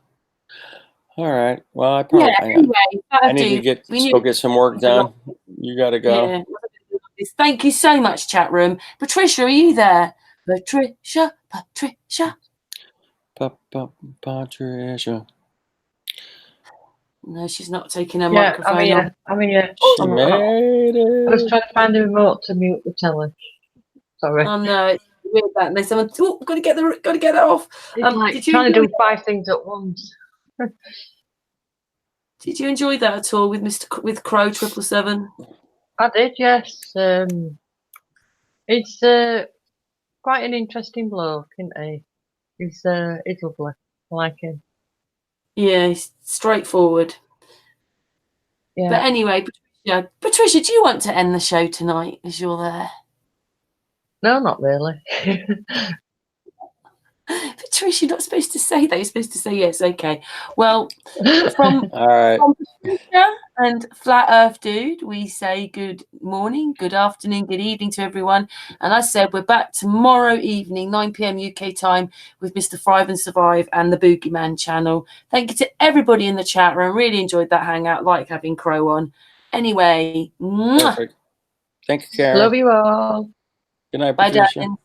[SPEAKER 3] All right. Well, I need to go get some work done. You got to go.
[SPEAKER 1] Yeah. Thank you so much, chat room. Patricia, are you there? Patricia.
[SPEAKER 3] Patricia.
[SPEAKER 1] No, she's not taking her microphone off.
[SPEAKER 4] I'm here.
[SPEAKER 3] She made it.
[SPEAKER 4] I was trying to find a remote to mute the telly. Sorry.
[SPEAKER 1] Oh no, it's weird that. And then someone, got to get it off.
[SPEAKER 4] It's like
[SPEAKER 1] did you
[SPEAKER 4] trying to do 5 things at once.
[SPEAKER 1] Did you enjoy that at all with with Crrow777?
[SPEAKER 4] I did, yes. It's quite an interesting bloke, isn't he? He's lovely. I like him.
[SPEAKER 1] Yeah, he's straightforward.
[SPEAKER 4] Yeah.
[SPEAKER 1] But anyway, Patricia, do you want to end the show tonight as you're there?
[SPEAKER 4] No, not really.
[SPEAKER 1] Patricia, you're not supposed to say that. You're supposed to say yes. Okay. Well, from Patricia and Flat Earth Dude, we say good morning, good afternoon, good evening to everyone. And I said we're back tomorrow evening, 9 p.m. UK time, with Mr. Thrive and Survive and the Boogeyman channel. Thank you to everybody in the chat room. Really enjoyed that hangout. Like having Crow on. Anyway,
[SPEAKER 3] Perfect. Thank you, Karen.
[SPEAKER 4] Love you all.
[SPEAKER 3] Good night,
[SPEAKER 1] bye,
[SPEAKER 3] Patricia.
[SPEAKER 1] darling.